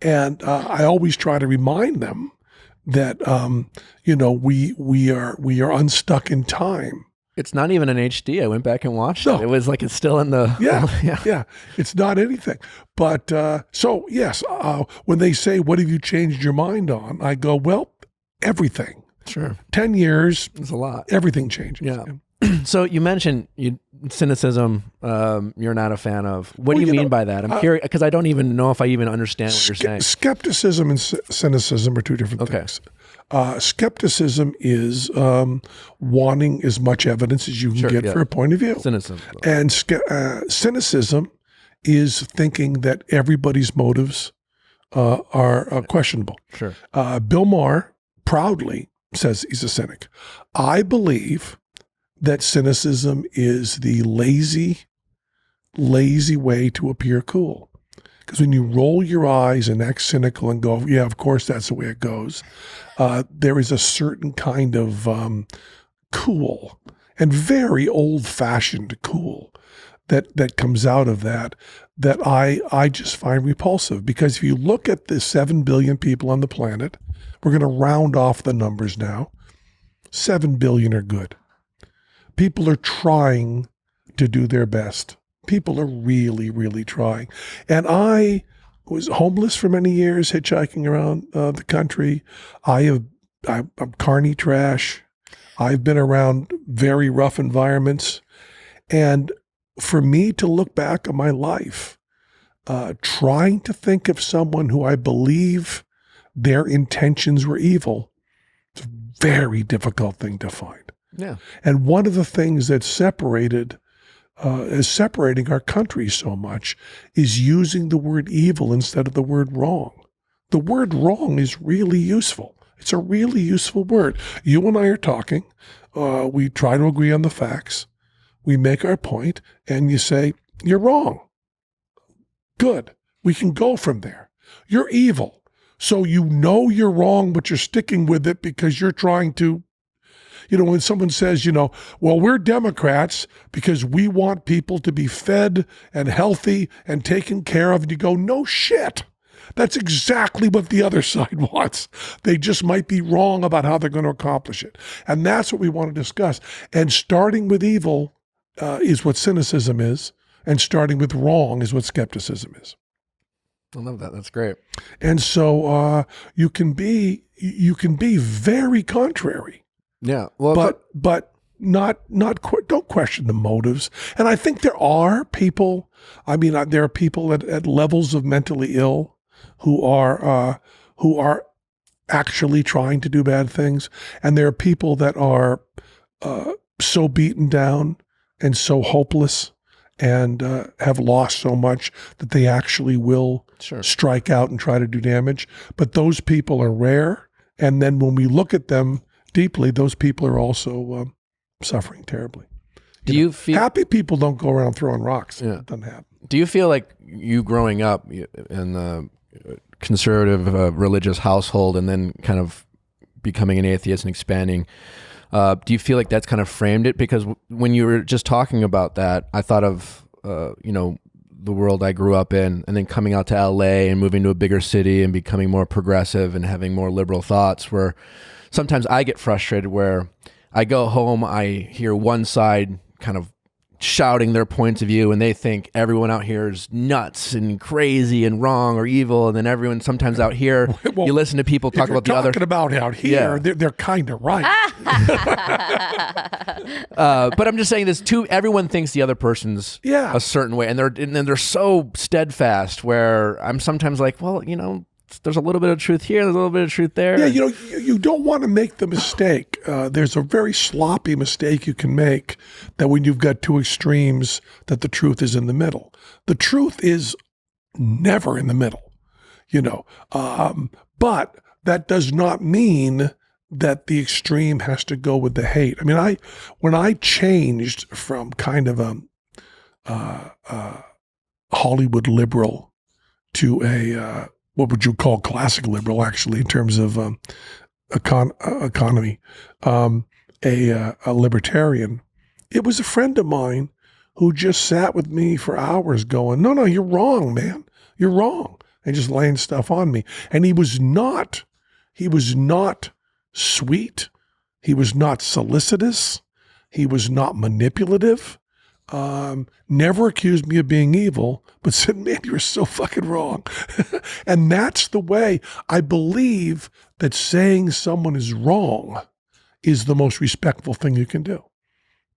C: And I always try to remind them that we are unstuck in time.
A: It's not even an HD. I went back and watched it. It was like it's still in the
C: yeah. It's not anything. But so yes, when they say, "What have you changed your mind on?" I go, "Well, everything."
A: Sure.
C: 10 years
A: is a lot.
C: Everything changes.
A: Yeah. So you mentioned cynicism. You're not a fan of. What do you mean by that? I'm curious because I don't even know if I even understand what you're saying.
C: Skepticism and cynicism are two different things. Skepticism is wanting as much evidence as you can get for a point of view.
A: Cynicism.
C: And cynicism is thinking that everybody's motives are questionable.
A: Sure.
C: Bill Maher proudly says he's a cynic. I believe that cynicism is the lazy way to appear cool. Because when you roll your eyes and act cynical and go, yeah, of course that's the way it goes, there is a certain kind of cool and very old-fashioned cool that comes out of that I just find repulsive. Because if you look at the 7 billion people on the planet, we're going to round off the numbers now, 7 billion are good. People are trying to do their best. People are really, really trying. And I was homeless for many years, hitchhiking around the country. I'm carny trash. I've been around very rough environments. And for me to look back on my life, trying to think of someone who I believe their intentions were evil, it's a very difficult thing to find.
A: Yeah.
C: And one of the things that separating our country so much is using the word evil instead of the word wrong. The word wrong is really useful. It's a really useful word. You and I are talking. We try to agree on the facts. We make our point, and you say, you're wrong. Good. We can go from there. You're evil. So you know you're wrong, but you're sticking with it because you're trying to, when someone says, well, we're Democrats because we want people to be fed and healthy and taken care of, and you go, no shit. That's exactly what the other side wants. They just might be wrong about how they're going to accomplish it. And that's what we want to discuss. And starting with evil is what cynicism is, and starting with wrong is what skepticism is.
A: I love that. That's great.
C: And so you can be very contrary.
A: Yeah. Well,
C: but don't question the motives. And I think there are people. I mean, there are people at levels of mentally ill who are actually trying to do bad things, and there are people that are so beaten down and so hopeless and have lost so much that they actually will strike out and try to do damage. But those people are rare. And then when we look at them deeply, those people are also suffering terribly.
A: Do you feel
C: happy people don't go around throwing rocks?
A: Yeah.
C: It doesn't happen.
A: Do you feel like you growing up in the conservative religious household and then kind of becoming an atheist and expanding Do you feel like that's kind of framed it? Because when you were just talking about that, I thought of, the world I grew up in, and then coming out to LA and moving to a bigger city and becoming more progressive and having more liberal thoughts, where sometimes I get frustrated where I go home, I hear one side kind of shouting their points of view, and they think everyone out here is nuts and crazy and wrong or evil, and then everyone sometimes out here, you listen to people talk about the other.
C: Talking about out here, they're kind of right.
A: But I'm just saying this too. Everyone thinks the other person's a certain way, and they're so steadfast. Where I'm sometimes like, well, there's a little bit of truth here, there's a little bit of truth there.
C: Yeah, you don't want to make the mistake. There's a very sloppy mistake you can make, that when you've got two extremes, that the truth is in the middle. The truth is never in the middle, but that does not mean that the extreme has to go with the hate. I mean, when I changed from kind of a Hollywood liberal to a what would you call classic liberal, actually, in terms of economy, a libertarian. It was a friend of mine who just sat with me for hours going, no, you're wrong, man. You're wrong. And just laying stuff on me. And he was not sweet. He was not solicitous. He was not manipulative. Never accused me of being evil, but said, man, you're so fucking wrong. And that's the way I believe that saying someone is wrong is the most respectful thing you can do.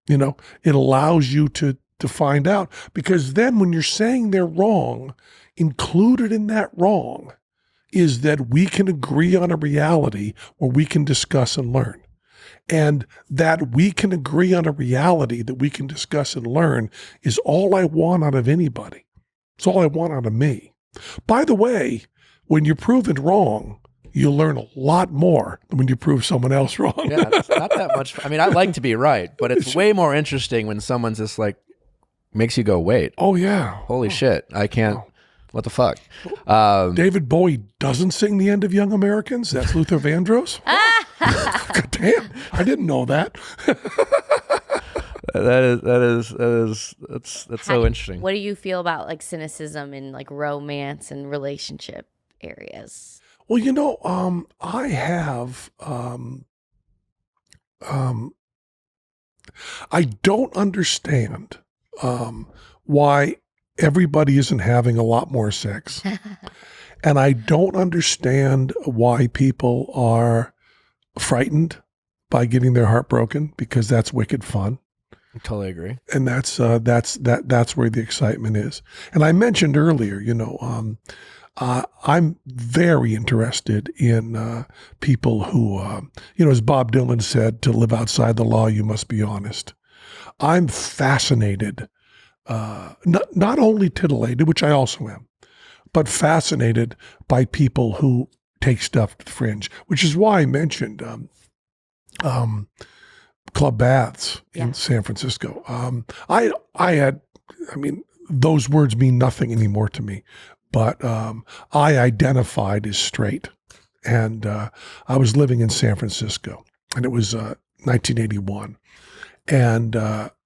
C: It allows you to find out, because then when you're saying they're wrong, included in that wrong is that we can agree on a reality where we can discuss and learn. And that we can agree on a reality that we can discuss and learn is all I want out of anybody. It's all I want out of me. By the way, when you're proven wrong, you learn a lot more than when you prove someone else wrong.
A: Yeah, it's not that much. I mean, I like to be right, but it's way more interesting when someone's just like, makes you go, wait.
C: Oh, yeah.
A: Holy shit. I can't. What the fuck?
C: David Bowie doesn't sing the end of Young Americans. That's Luther Vandross. God damn, I didn't know that.
A: That's so interesting.
B: What do you feel about like cynicism in like romance and relationship areas?
C: Well, I have. I don't understand why everybody isn't having a lot more sex. And I don't understand why people are frightened by getting their heart broken, because that's wicked fun.
A: I totally agree.
C: And that's where the excitement is. And I mentioned earlier, I'm very interested in people who, as Bob Dylan said, to live outside the law, you must be honest. I'm fascinated, not only titillated, which I also am, but fascinated by people who take stuff to the fringe, which is why I mentioned club baths in San Francisco. Those words mean nothing anymore to me, but I identified as straight. And I was living in San Francisco, and it was 1981. And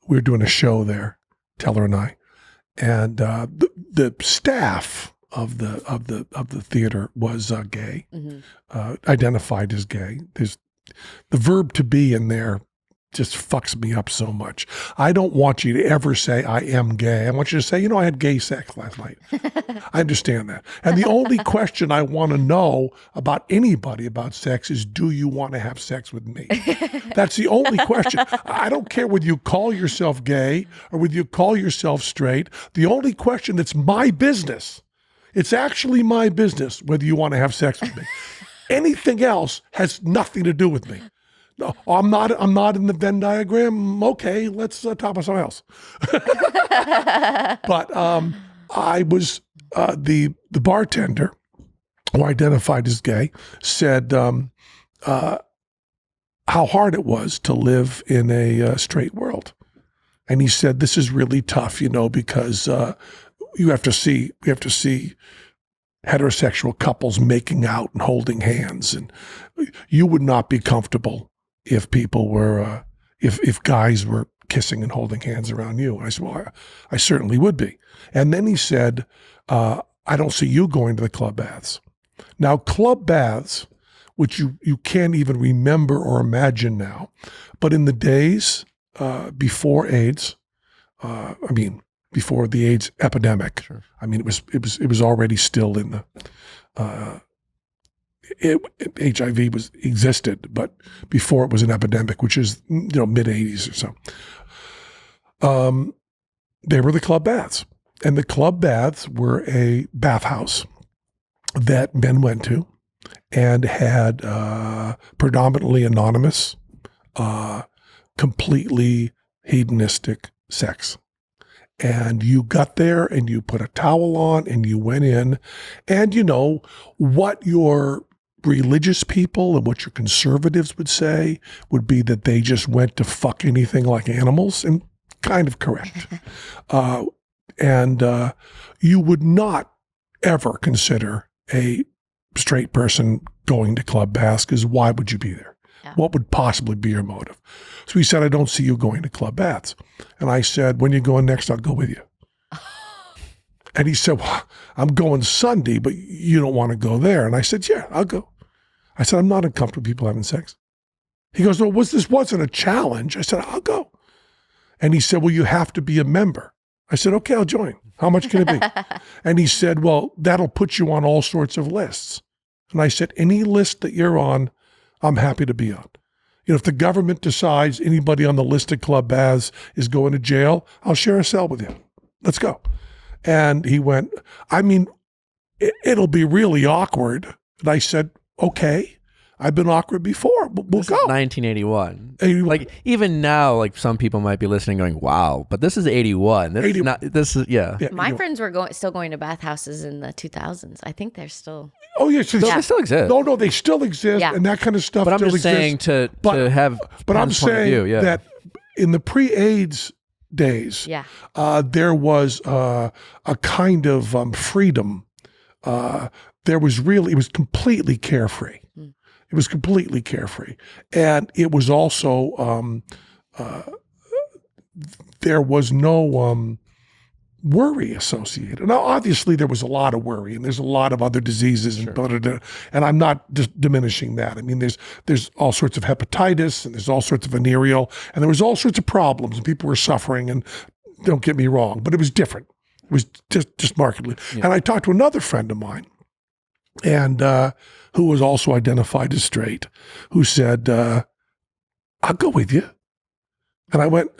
C: we were doing a show there, Teller and I. And the staff of the theater was gay, identified as gay. There's the verb to be in there just fucks me up so much. I don't want you to ever say I am gay. I want you to say, I had gay sex last night. I understand that. And the only question I want to know about anybody about sex is, do you want to have sex with me? That's the only question. I don't care whether you call yourself gay or whether you call yourself straight. The only question, it's my business. It's actually my business whether you want to have sex with me. Anything else has nothing to do with me. No, I'm not in the Venn diagram. Okay, let's talk about something else. But I was the bartender, who identified as gay, said how hard it was to live in a straight world, and he said this is really tough, because we have to see heterosexual couples making out and holding hands, and you would not be comfortable if people were, if guys were kissing and holding hands around you. And I said, well, I certainly would be. And then he said, I don't see you going to the club baths. Now, club baths, which you can't even remember or imagine now, but in the days before AIDS, before the AIDS epidemic, sure. I mean, it was already still in the HIV existed, but before it was an epidemic, which is mid 80s or so. They were the club baths, and the club baths were a bathhouse that men went to and had predominantly anonymous, completely hedonistic sex. And you got there and you put a towel on and you went in, and what your religious people and what your conservatives would say would be that they just went to fuck anything like animals, and kind of correct. And you would not ever consider a straight person going to club baths, because why would you be there? Yeah. What would possibly be your motive? So he said, I don't see you going to club baths. And I said, when you going next, I'll go with you. And he said, well, I'm going Sunday, but you don't want to go there. And I said, yeah, I'll go. I said, I'm not uncomfortable with people having sex. He goes, well, this wasn't a challenge. I said, I'll go. And he said, well, you have to be a member. I said, okay, I'll join. How much can it be? And he said, well, that'll put you on all sorts of lists. And I said, any list that you're on, I'm happy to be on. If the government decides anybody on the list of club baths is going to jail, I'll share a cell with you. Let's go. And he went, it'll be really awkward. And I said, okay, I've been awkward before. We'll go.
A: 1981. Like even now, like some people might be listening going, wow, but this is 81. Yeah.
B: My friends were still going to bathhouses in the 2000s. I think they're still.
C: Oh, yeah.
A: They still exist.
C: No, they still exist. Yeah. And that kind of stuff
A: but I'm
C: still
A: just saying
C: exists.
A: to have
C: But I'm saying that in the pre-AIDS days, there was a kind of freedom. It was completely carefree. It was completely carefree. And it was also, there was no worry associated. Now, obviously, there was a lot of worry, and there's a lot of other diseases, and I'm not just diminishing that. I mean, there's all sorts of hepatitis, and there's all sorts of venereal, and there was all sorts of problems, and people were suffering, and don't get me wrong, but it was different. It was just markedly. Yeah. And I talked to another friend of mine, and who was also identified as straight, who said, I'll go with you. And I went,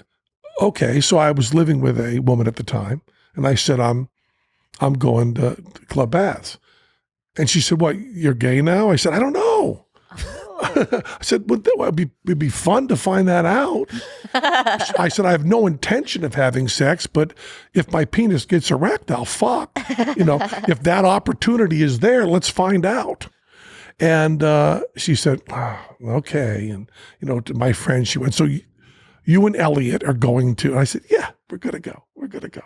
C: okay. So I was living with a woman at the time, and I said, I'm going to club baths. And she said, what, you're gay now? I said, I don't know. I said, it'd be fun to find that out. I said, I have no intention of having sex, but if my penis gets erect, I'll fuck. If that opportunity is there, let's find out. And she said, okay. And, to my friend, she went, so you and Elliot are going to, and I said, yeah, we're going to go. We're going to go.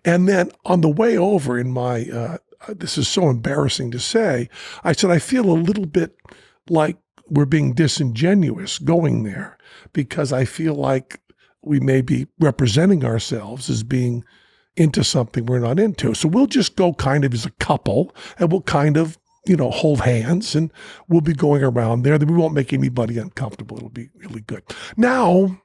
C: And then on the way over in my, this is so embarrassing to say, I said, I feel a little bit like we're being disingenuous going there, because I feel like we may be representing ourselves as being into something we're not into. So we'll just go kind of as a couple, and we'll kind of, hold hands, and we'll be going around there. We won't make anybody uncomfortable. It'll be really good. Now,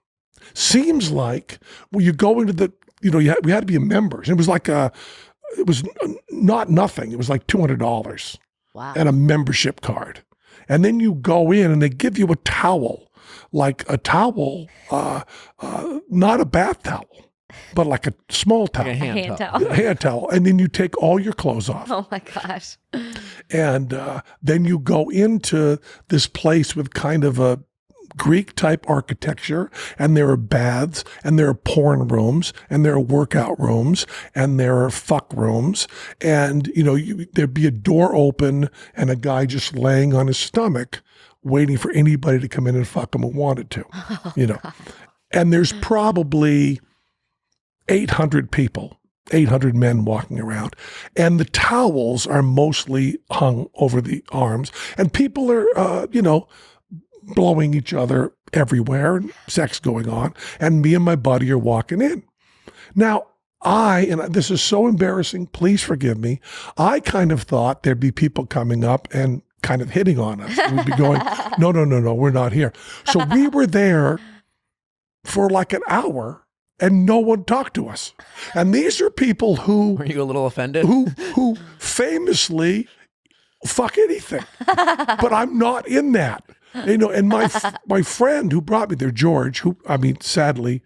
C: seems like when you go into the, we had to be members. It was like it was not nothing. It was like $200.
B: Wow.
C: And a membership card. And then you go in and they give you a towel, like a towel, not a bath towel, but like a small towel.
A: Like a hand towel.
C: A hand towel. And then you take all your clothes off.
B: Oh my gosh.
C: And then you go into this place with kind of a Greek type architecture, and there are baths, and there are porn rooms, and there are workout rooms, and there are fuck rooms, and there'd be a door open and a guy just laying on his stomach waiting for anybody to come in and fuck him who wanted to. And there's probably 800 people, 800 men walking around, and the towels are mostly hung over the arms, and people are blowing each other everywhere, and sex going on, and me and my buddy are walking in. Now, and this is so embarrassing, please forgive me, I kind of thought there'd be people coming up and kind of hitting on us. And we'd be going, no, we're not here. So we were there for like an hour and no one talked to us. And these are people who...
A: Were you a little offended?
C: Who famously fuck anything. But I'm not in that. You know, and my friend who brought me there, George, who, I mean, sadly,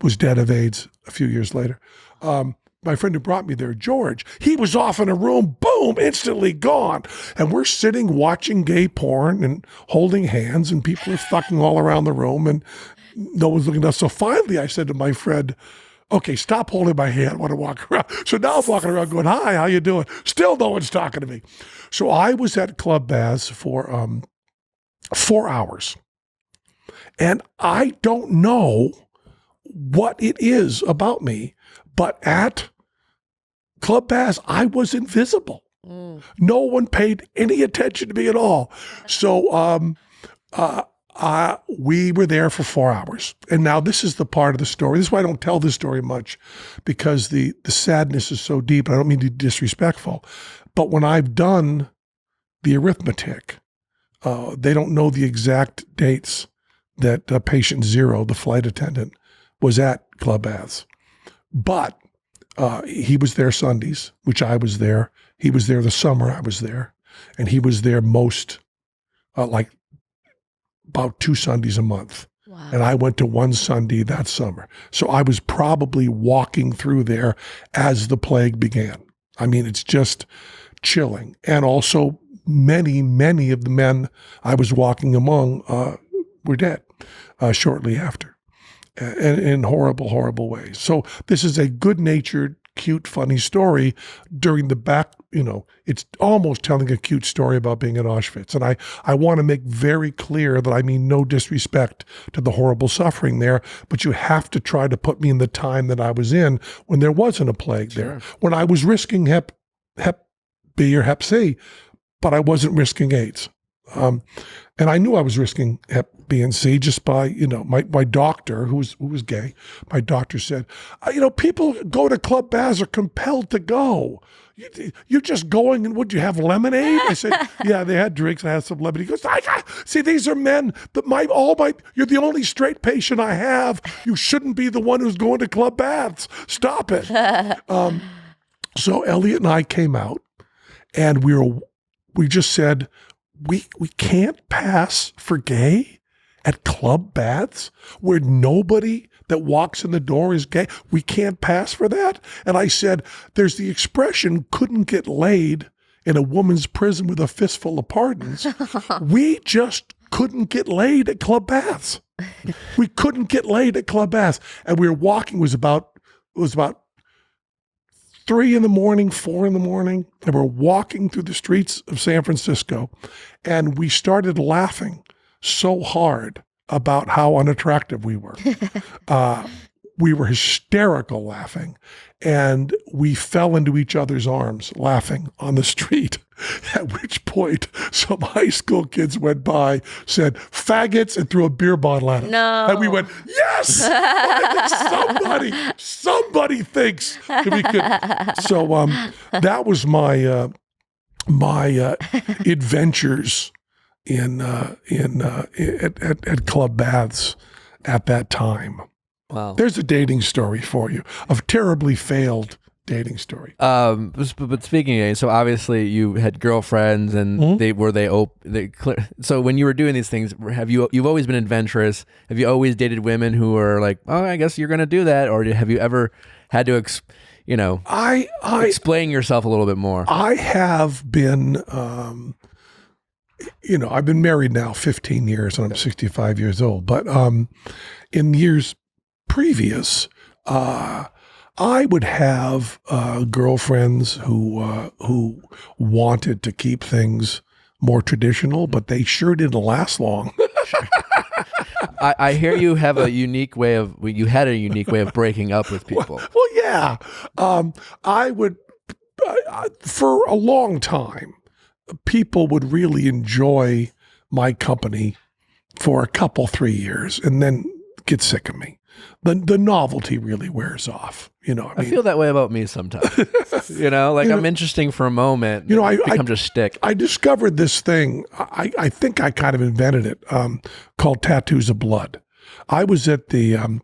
C: was dead of AIDS a few years later. My friend who brought me there, George, he was off in a room, boom, instantly gone. And we're sitting watching gay porn and holding hands, and people are fucking all around the room, and no one's looking at us. So finally I said to my friend, okay, stop holding my hand. I want to walk around. So now I'm walking around going, hi, how you doing? Still no one's talking to me. So I was at Club Baths for 4 hours. And I don't know what it is about me, but at Club Baths, I was invisible. No one paid any attention to me at all. So we were there for 4 hours. And now this is the part of the story. This is why I don't tell this story much, because the sadness is so deep. I don't mean to be disrespectful. But when I've done the arithmetic, they don't know the exact dates that patient zero, the flight attendant, was at Club Baths. But he was there Sundays, which I was there. He was there the summer I was there. And he was there most, about 2 Sundays a month. Wow. And I went to 1 Sunday that summer. So I was probably walking through there as the plague began. I mean, it's just chilling. And also many of the men I was walking among were dead shortly after, and in horrible ways. So this is a good-natured, cute, funny story during the back, it's almost telling a cute story about being at Auschwitz. And I want to make very clear that I mean no disrespect to the horrible suffering there, but you have to try to put me in the time that I was in when there wasn't a plague there, when I was risking Hep B or Hep C, but I wasn't risking AIDS. And I knew I was risking Hep B and C just by, my doctor, who was gay, my doctor said, people go to Club Baths are compelled to go. You're just going, and would you have lemonade? I said, yeah, they had drinks. I had some lemonade. He goes, see, these are men that you're the only straight patient I have. You shouldn't be the one who's going to Club Baths. Stop it. So Elliot and I came out, and we just said, we can't pass for gay at Club Baths where nobody that walks in the door is gay. We can't pass for that. And I said, there's the expression, couldn't get laid in a woman's prison with a fistful of pardons. We just couldn't get laid at Club Baths. We couldn't get laid at Club Baths. And we were walking, it was about 3 in the morning, 4 in the morning, and we're walking through the streets of San Francisco, and we started laughing so hard about how unattractive we were. We were hysterical laughing, and we fell into each other's arms laughing on the street, at which point some high school kids went by, said, faggots, and threw a beer bottle at us.
B: No.
C: And we went, yes! somebody thinks that we could. So that was my adventures at Club Baths at that time.
A: Wow.
C: There's a dating story for you, a terribly failed dating story.
A: But speaking of, so obviously you had girlfriends, and so when you were doing these things, you've always been adventurous? Have you always dated women who are like, oh, I guess you're going to do that? Or have you ever had to, explain yourself a little bit more?
C: I have been, I've been married now 15 years, and I'm 65 years old. But in years previous, I would have girlfriends who wanted to keep things more traditional, but they sure didn't last long.
A: I hear you have a unique way of breaking up with people.
C: Well, yeah. I would, for a long time, people would really enjoy my company for a couple, 3 years and then get sick of me. The novelty really wears off.
A: I feel that way about me sometimes. I'm interesting for a moment. I become just shtick. I
C: discovered this thing. I think I kind of invented it. Called tattoos of blood. I was at the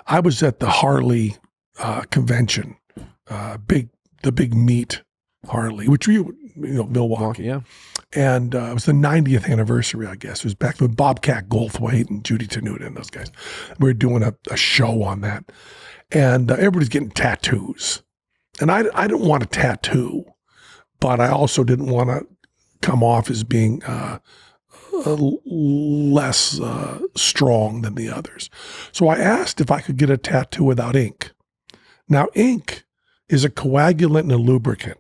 C: Harley convention, the big meet Harley, which Milwaukee,
A: yeah.
C: And it was the 90th anniversary, I guess. It was back with Bobcat Goldthwait and Judy Tenuta and those guys. We were doing a show on that. And everybody's getting tattoos. And I didn't want a tattoo, but I also didn't want to come off as being less strong than the others. So I asked if I could get a tattoo without ink. Now, ink is a coagulant and a lubricant.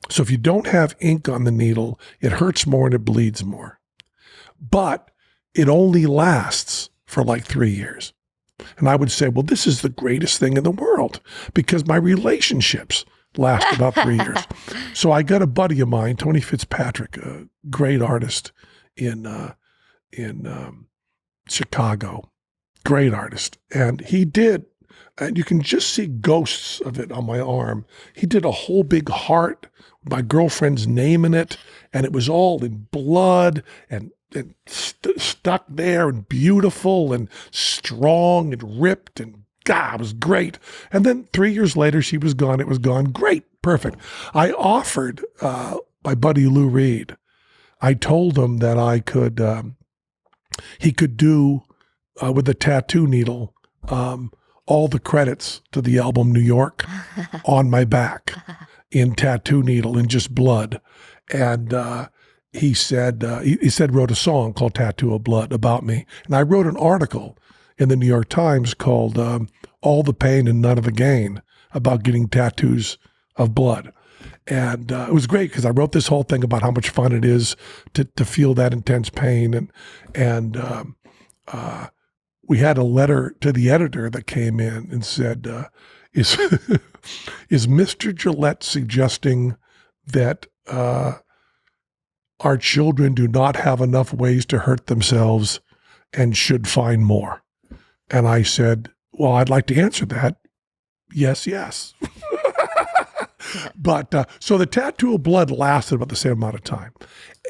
C: So if you don't have ink on the needle, it hurts more and it bleeds more. But it only lasts for like 3 years. And I would say, well, this is the greatest thing in the world because my relationships last about 3 years. So I got a buddy of mine, Tony Fitzpatrick, a great artist in Chicago, great artist. And he did, and you can just see ghosts of it on my arm. He did a whole big heart, my girlfriend's name in it, and it was all in blood and stuck there and beautiful and strong and ripped and God, it was great. And then 3 years later, she was gone. It was gone. Great. Perfect. I offered my buddy Lou Reed. I told him that I could, he could do with a tattoo needle all the credits to the album New York on my back in tattoo needle and just blood. And he said wrote a song called Tattoo of Blood about me. And I wrote an article in the New York Times called All the Pain and None of the Gain about getting tattoos of blood. And it was great because I wrote this whole thing about how much fun it is to feel that intense pain. And we had a letter to the editor that came in and said, is Mr. Jillette suggesting that our children do not have enough ways to hurt themselves and should find more? And I said, well, I'd like to answer that. Yes. But so the tattoo of blood lasted about the same amount of time.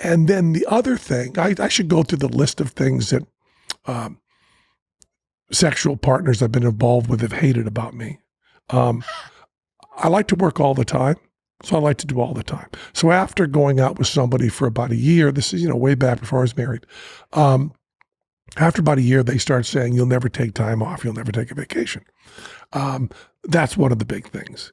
C: And then the other thing, I should go through the list of things that sexual partners I've been involved with have hated about me. I like to work all the time. So I like to do all the time. So after going out with somebody for about a year, this is, way back before I was married. After about a year, they start saying, you'll never take time off. You'll never take a vacation. That's one of the big things,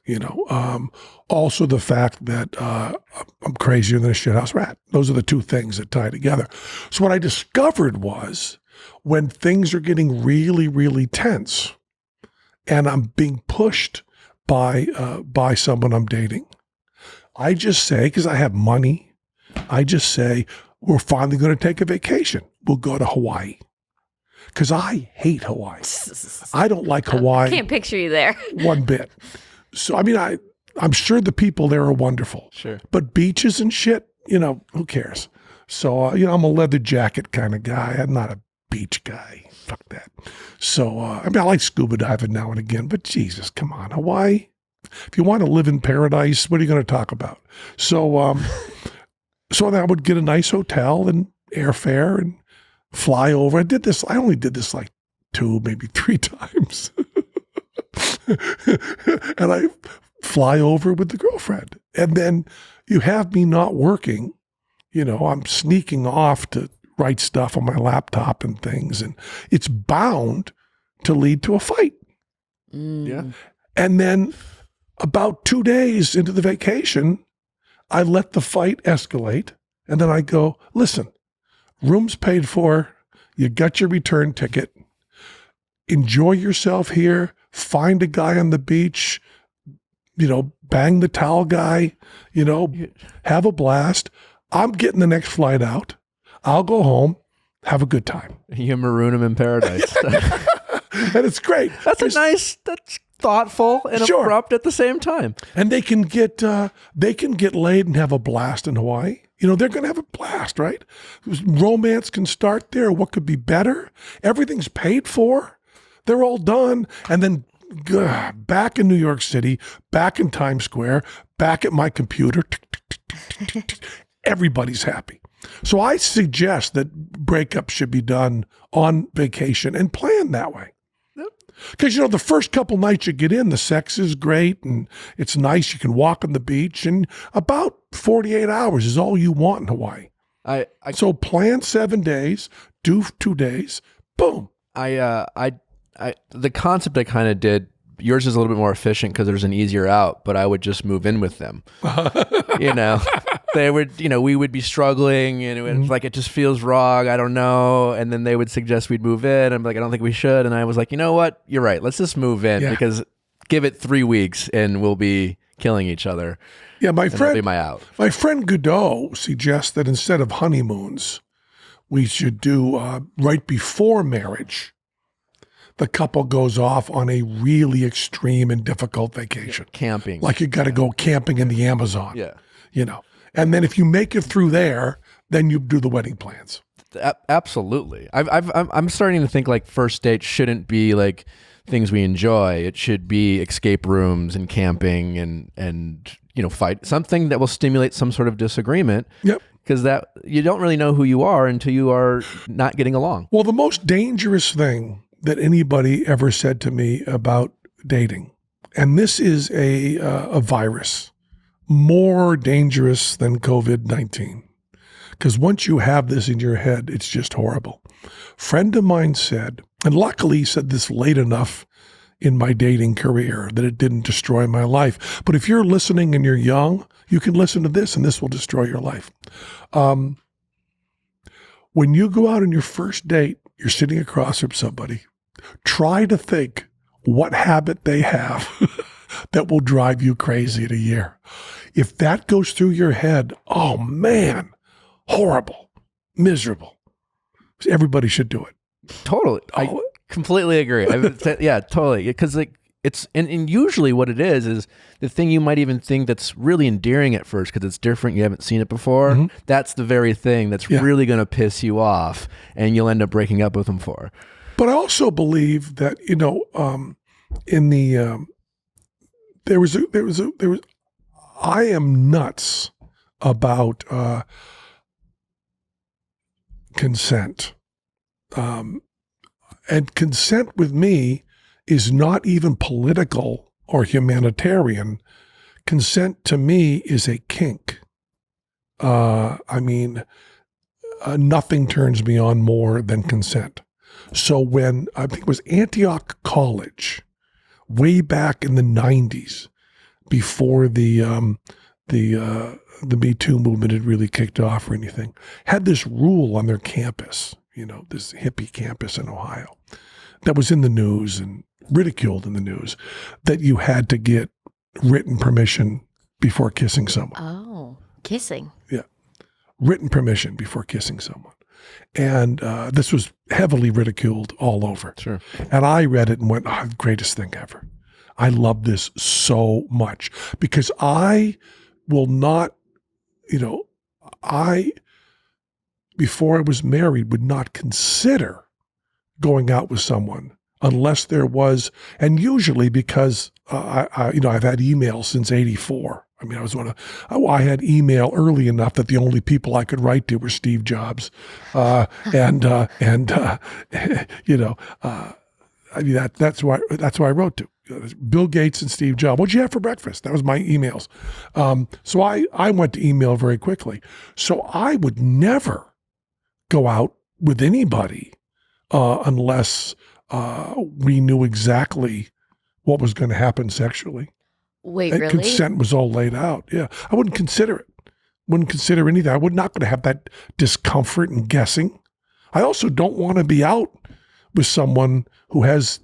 C: Also the fact that I'm crazier than a shithouse rat. Those are the two things that tie together. So what I discovered was when things are getting really, really tense and I'm being pushed by someone I'm dating, I just say, because I have money, I just say, we're finally going to take a vacation. We'll go to Hawaii. Because I hate Hawaii. I don't like Hawaii.
B: I can't picture you there.
C: One bit. So, I'm sure the people there are wonderful.
A: Sure.
C: But beaches and shit, who cares? So, I'm a leather jacket kind of guy. I'm not a beach guy. Fuck that. So, I like scuba diving now and again, but Jesus, come on, Hawaii. If you want to live in paradise, what are you going to talk about? So, so I would get a nice hotel and airfare and fly over. I only did this like 2, maybe 3 times. And I fly over with the girlfriend. And then you have me not working. I'm sneaking off to write stuff on my laptop and things. And it's bound to lead to a fight.
A: Yeah.
C: And then about 2 days into the vacation, I let the fight escalate. And then I go, listen, room's paid for. You got your return ticket. Enjoy yourself here. Find a guy on the beach. Bang the towel guy. Have a blast. I'm getting the next flight out. I'll go home. Have a good time.
A: You maroon him in paradise.
C: And it's great.
A: That's thoughtful and abrupt at the same time.
C: And they can get laid and have a blast in Hawaii. They're going to have a blast, right? Romance can start there. What could be better? Everything's paid for. They're all done. And then back in New York City, back in Times Square, back at my computer. Everybody's happy. So I suggest that breakups should be done on vacation and planned that way. Because, the first couple nights you get in, the sex is great and it's nice. You can walk on the beach, and about 48 hours is all you want in Hawaii. So plan 7 days, do 2 days, boom.
A: The concept I kind of did, yours is a little bit more efficient because there's an easier out, but I would just move in with them. They would, we would be struggling, and it just feels wrong. I don't know. And then they would suggest we'd move in. I'm like, I don't think we should. And I was like, you know what? You're right. Let's just move in because give it 3 weeks and we'll be killing each other.
C: Yeah, my friend
A: Godot
C: suggests that instead of honeymoons, we should do right before marriage. The couple goes off on a really extreme and difficult vacation.
A: Camping.
C: Like you got to go camping in the Amazon.
A: Yeah.
C: And then if you make it through there, then you do the wedding plans.
A: Absolutely. I'm starting to think like first date shouldn't be like things we enjoy. It should be escape rooms and camping and fight something that will stimulate some sort of disagreement.
C: Yep.
A: Because that you don't really know who you are until you are not getting along.
C: Well, the most dangerous thing that anybody ever said to me about dating, and this is a virus, more dangerous than COVID-19. Because once you have this in your head, it's just horrible. Friend of mine said, and luckily he said this late enough in my dating career that it didn't destroy my life. But if you're listening and you're young, you can listen to this and this will destroy your life. When you go out on your first date, you're sitting across from somebody, try to think what habit they have that will drive you crazy in a year. If that goes through your head, oh man, horrible, miserable. Everybody should do it.
A: Totally. I completely agree. Yeah, totally. Because it's and usually what it is the thing you might even think that's really endearing at first because it's different, you haven't seen it before. Mm-hmm. That's the very thing that's really going to piss you off and you'll end up breaking up with them for.
C: But I also believe that, I am nuts about consent. And consent with me is not even political or humanitarian. Consent to me is a kink. Nothing turns me on more than consent. So when, I think it was Antioch College, way back in the 90s, before the Me Too movement had really kicked off or anything, had this rule on their campus, this hippie campus in Ohio, that was in the news and ridiculed in the news, that you had to get written permission before kissing someone.
B: Oh, kissing.
C: Yeah. Written permission before kissing someone. And this was heavily ridiculed all over.
A: Sure.
C: And I read it and went, greatest thing ever. I love this so much because I will not, before I was married, would not consider going out with someone unless there was, and usually because I've had email since '84. I had email early enough that the only people I could write to were Steve Jobs, that's why I wrote to Bill Gates and Steve Jobs. What'd you have for breakfast? That was my emails. So I went to email very quickly. So I would never go out with anybody unless we knew exactly what was going to happen sexually.
B: Wait,
C: and
B: really?
C: Consent was all laid out. Yeah. I wouldn't consider it. Wouldn't consider anything. I would not going to have that discomfort and guessing. I also don't want to be out with someone who has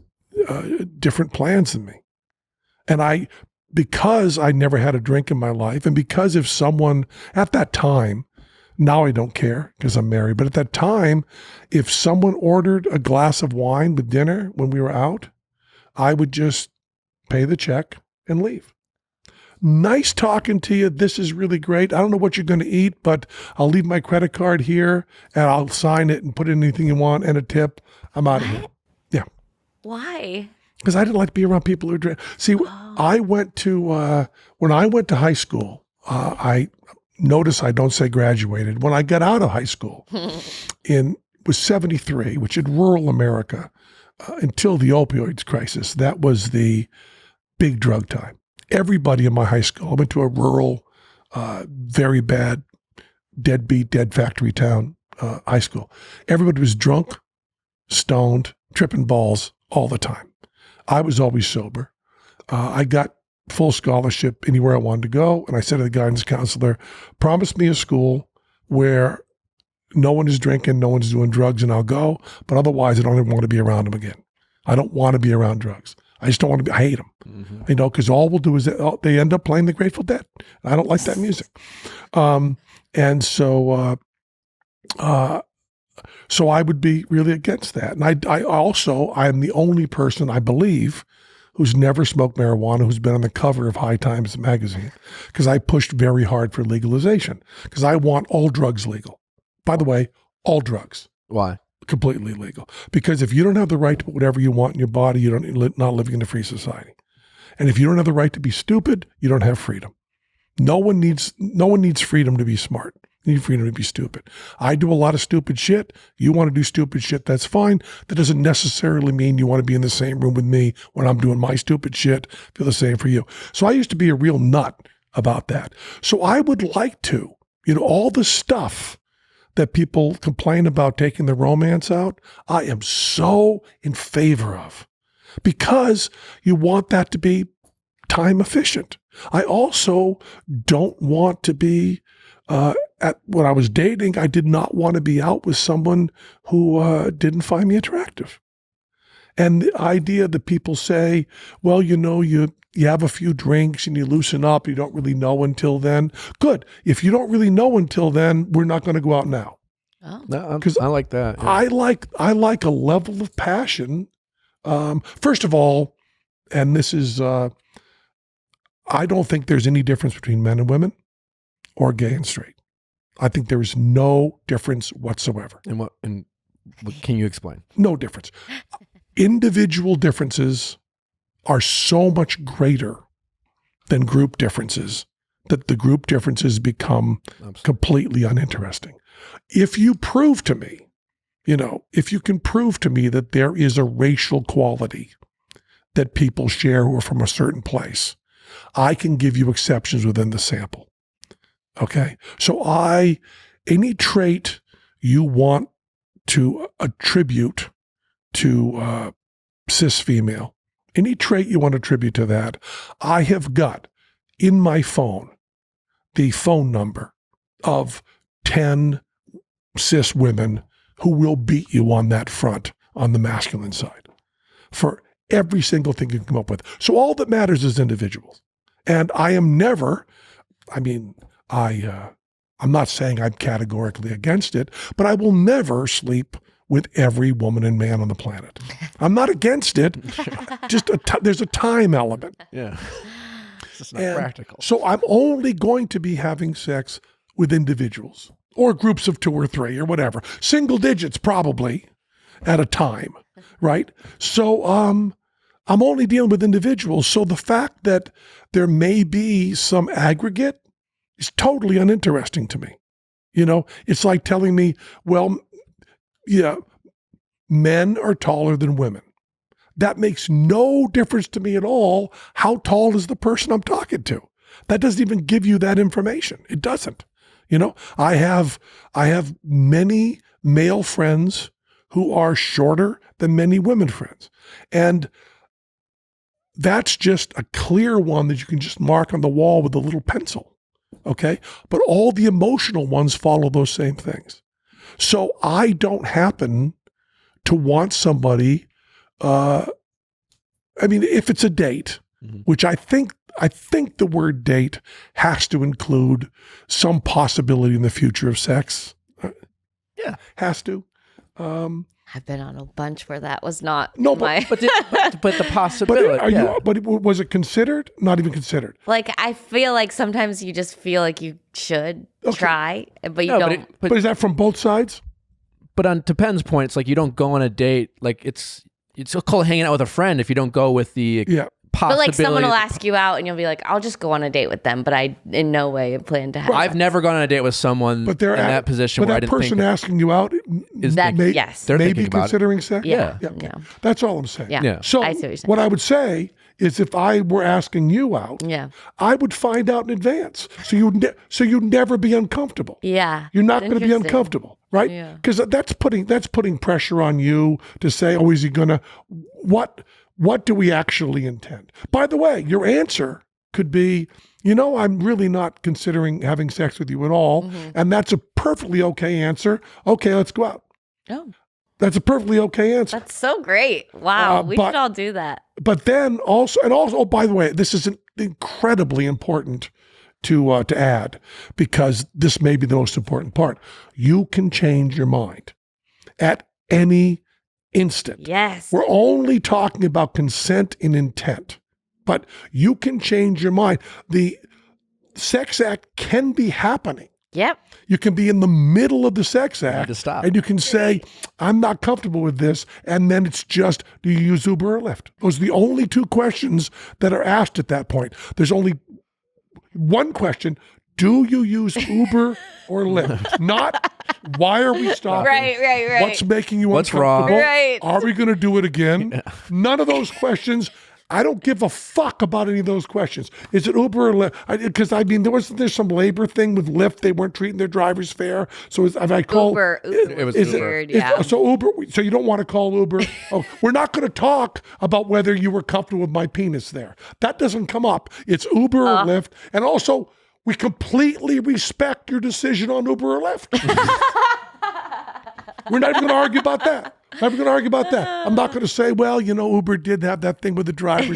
C: different plans than me. And because I never had a drink in my life, and because if someone at that time, now I don't care because I'm married, but at that time, if someone ordered a glass of wine with dinner when we were out, I would just pay the check and leave. nice talking to you. This is really great. I don't know what you're going to eat, but I'll leave my credit card here and I'll sign it and put in anything you want and a tip. I'm out of here. Yeah.
B: Why?
C: Because I didn't like to be around people who drink. See, I went to, when I went to high school, I notice I don't say graduated. When I got out of high school was 73, which in rural America, until the opioids crisis, that was the big drug time. Everybody in my high school, I went to a rural, very bad, dead factory town high school. Everybody was drunk, stoned, tripping balls all the time. I was always sober. I got full scholarship anywhere I wanted to go. And I said to the guidance counselor, promise me a school where no one is drinking, no one's doing drugs, and I'll go. But otherwise, I don't even want to be around them again. I don't want to be around drugs. I just don't want to be, I hate them, because all we'll do is they end up playing the Grateful Dead. I don't like that music. And so I would be really against that. And I'm the only person, I believe, who's never smoked marijuana, who's been on the cover of High Times magazine, because I pushed very hard for legalization, because I want all drugs legal. By the way, all drugs.
A: Why?
C: Completely legal. Because if you don't have the right to put whatever you want in your body, you're not living in a free society. And if you don't have the right to be stupid, you don't have freedom. No one needs freedom to be smart. You need freedom to be stupid. I do a lot of stupid shit. You want to do stupid shit, that's fine. That doesn't necessarily mean you want to be in the same room with me when I'm doing my stupid shit. Feel the same for you. So I used to be a real nut about that. So I would like to, all the stuff that people complain about taking the romance out, I am so in favor of, because you want that to be time efficient. I also don't want to be, when I was dating, I did not want to be out with someone who didn't find me attractive. And the idea that people say, well, you have a few drinks and you loosen up, you don't really know until then. Good. If you don't really know until then, we're not going to go out now.
A: Oh. No, I like that. Yeah.
C: I like a level of passion. First of all, and this is, I don't think there's any difference between men and women or gay and straight. I think there is no difference whatsoever.
A: And what can you explain?
C: No difference. Individual differences are so much greater than group differences that the group differences become completely uninteresting. If you prove to me, if you can prove to me that there is a racial quality that people share who are from a certain place, I can give you exceptions within the sample. Okay? So any trait you want to attribute to cis female, any trait you want to attribute to that, I have got in my phone the phone number of 10 cis women who will beat you on that front on the masculine side for every single thing you can come up with. So all that matters is individuals. And I am never, I'm not saying I'm categorically against it, but I will never sleep with every woman and man on the planet. I'm not against it. Just there's a time element.
A: Yeah. It's just not practical.
C: So I'm only going to be having sex with individuals or groups of 2 or 3 or whatever. Single digits probably at a time, right? So I'm only dealing with individuals. So the fact that there may be some aggregate is totally uninteresting to me. It's like telling me, well, yeah, men are taller than women. That makes no difference to me at all. How tall is the person I'm talking to? That doesn't even give you that information. It doesn't. I have many male friends who are shorter than many women friends. And that's just a clear one that you can just mark on the wall with a little pencil. Okay. But all the emotional ones follow those same things. So I don't happen to want somebody, if it's a date, which I think the word date has to include some possibility in the future of sex.
A: Yeah.
C: Has to.
B: I've been on a bunch where that was not
C: No,
B: my...
A: but the possibility.
C: But was it considered? Not even considered.
B: Like, I feel like sometimes you just feel like you should try, but you don't.
C: But is that from both sides?
A: But to Penn's point, it's like you don't go on a date. Like it's called hanging out with a friend if you don't go with the
B: But like someone will ask you out and you'll be like, I'll just go on a date with them, but I in no way plan to have
A: I've never gone on a date with someone in that position where I didn't think...
C: But that person asking you out
B: is that, yes.
A: They're
C: maybe considering sex?
B: Yeah.
C: That's all I'm saying.
B: Yeah.
C: So
B: I see what you're saying.
C: what I would say is if I were asking you out, I would find out in advance. So you'd never be uncomfortable.
B: Yeah.
C: You're not going to be uncomfortable, right?
B: Yeah.
C: Because that's putting pressure on you to say, oh, is he going to... What do we actually intend? By the way, your answer could be, I'm really not considering having sex with you at all. Mm-hmm. And that's a perfectly okay answer. Okay, let's go out. Oh. That's a perfectly okay answer.
B: That's so great. Wow. We should all do that.
C: But then also, oh, by the way, this is incredibly important to add, because this may be the most important part. You can change your mind at any instant.
B: Yes.
C: We're only talking about consent and intent, but you can change your mind. The sex act can be happening.
B: Yep.
C: You can be in the middle of the sex act
A: to stop.
C: And you can say, I'm not comfortable with this. And then it's just, do you use Uber or Lyft? Those are the only two questions that are asked at that point. There's only one question. Do you use Uber or Lyft? Not, why are we stopping?
B: Right.
C: What's making you
A: What's
C: uncomfortable?
A: wrong?
B: Right.
C: Are we going to do it again? None of those questions. I don't give a fuck about any of those questions. Is it Uber or Lyft? Because there's some labor thing with Lyft. They weren't treating their drivers fair. So I call
B: Uber.
A: It was Uber.
C: So Uber. So you don't want to call Uber? Oh, we're not going to talk about whether you were comfortable with my penis there. That doesn't come up. It's Uber or Lyft, and also. We completely respect your decision on Uber or Lyft. We're not even going to argue about that. I'm not going to say, well, Uber did have that thing with the driver.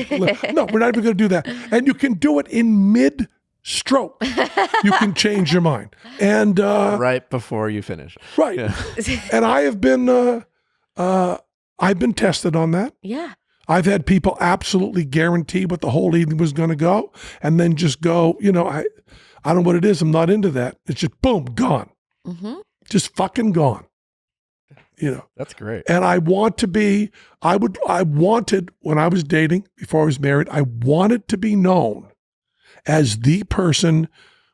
C: No, we're not even going to do that. And you can do it in mid-stroke. You can change your mind. And
A: right before you finish.
C: Right. Yeah. And I have been, I've been tested on that.
B: Yeah.
C: I've had people absolutely guarantee what the whole evening was going to go, and then just go, I don't know what it is. I'm not into that. It's just boom, gone. Mm-hmm. Just fucking gone.
A: That's great.
C: And I want to be, I wanted, when I was dating, before I was married, I wanted to be known as the person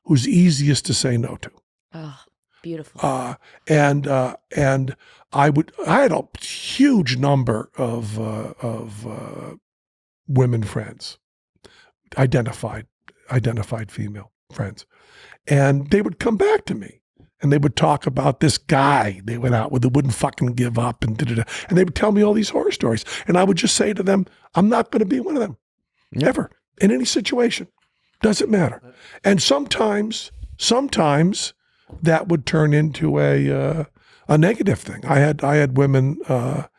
C: who's easiest to say no to.
B: Oh, beautiful.
C: And I had a huge number of women friends, identified female friends, and they would come back to me and they would talk about this guy they went out with who wouldn't fucking give up and and they would tell me all these horror stories, and I would just say to them, I'm not going to be one of them, never, in any situation, doesn't matter. And sometimes that would turn into a negative thing. I had women a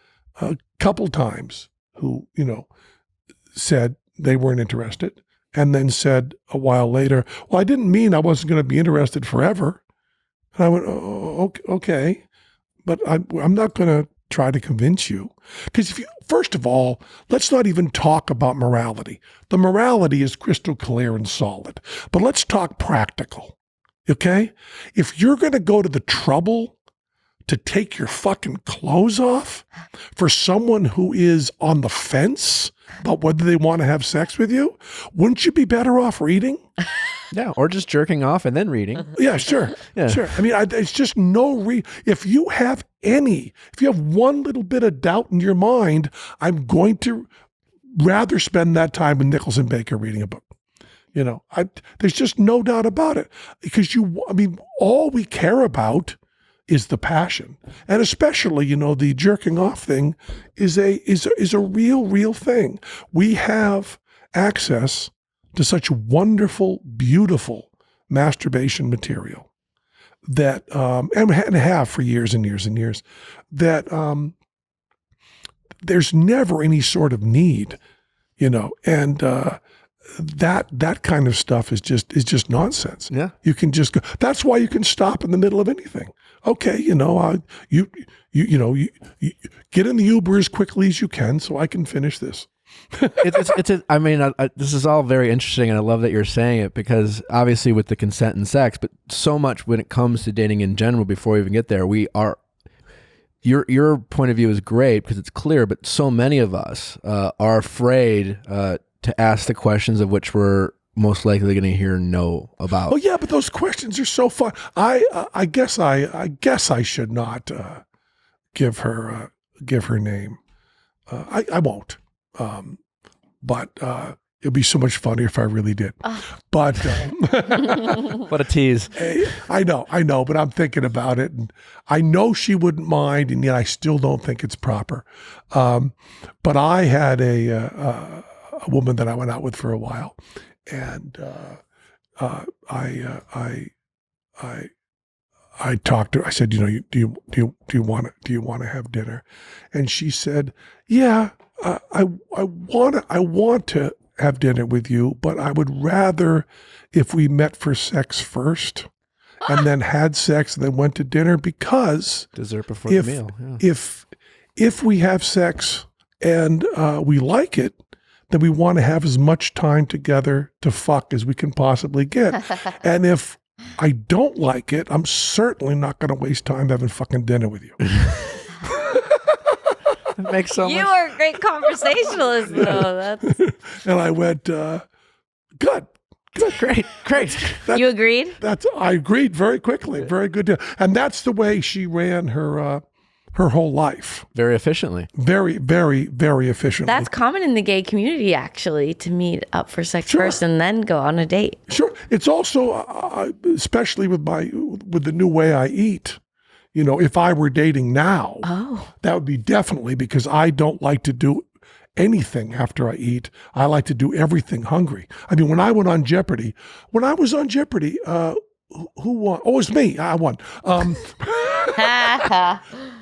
C: couple times who, said they weren't interested, and then said a while later, well, I didn't mean I wasn't going to be interested forever. And I went, oh, okay, but I'm not going to try to convince you. Because first of all, let's not even talk about morality. The morality is crystal clear and solid, but let's talk practical. Okay? If you're going to go to the trouble to take your fucking clothes off for someone who is on the fence about whether they want to have sex with you, wouldn't you be better off reading?
A: Yeah, or just jerking off and then reading.
C: Yeah, sure. Yeah. Sure. I mean, it's just if you have one little bit of doubt in your mind, I'm going to rather spend that time with Nichols and Baker reading a book. There's just no doubt about it, because all we care about is the passion, and especially, the jerking off thing is a real thing. We have access to such wonderful, beautiful masturbation material that, and have for years and years and years, that there's never any sort of need, and that kind of stuff is just nonsense.
A: Yeah.
C: You can just go. That's why you can stop in the middle of anything. okay, you get in the Uber as quickly as you can so I can finish this.
A: I mean, this is all very interesting, and I love that you're saying it, because obviously with the consent and sex, but so much when it comes to dating in general, before we even get there, your point of view is great because it's clear, but so many of us are afraid to ask the questions of which we're most likely going to hear no about.
C: Oh yeah, but those questions are so fun. I guess I should not give her name. I won't. But it'd be so much funnier if I really did. But
A: what a tease!
C: I know, but I'm thinking about it, and I know she wouldn't mind, and yet I still don't think it's proper. But I had a woman that I went out with for a while, and I talked to her. I said, do you want to have dinner? And she said, yeah, I want to have dinner with you, but I would rather if we met for sex first and then had sex and then went to dinner, because
A: dessert before the meal.
C: Yeah. If we have sex and we like it, then we want to have as much time together to fuck as we can possibly get. And if I don't like it, I'm certainly not going to waste time having fucking dinner with you.
A: It makes so
B: you
A: much.
B: are a great conversationalist, though.
C: And I went, good.
A: Great.
B: You agreed?
C: I agreed very quickly. Very good deal. And that's the way she ran her whole life.
A: Very efficiently.
C: Very, very, very efficiently.
B: That's common in the gay community, actually, to meet up for sex first and then go on a date.
C: Sure. It's also, especially with the new way I eat, if I were dating now, that would be definitely, because I don't like to do anything after I eat. I like to do everything hungry. I mean, when I was on Jeopardy, who won? Oh, it was me. I won.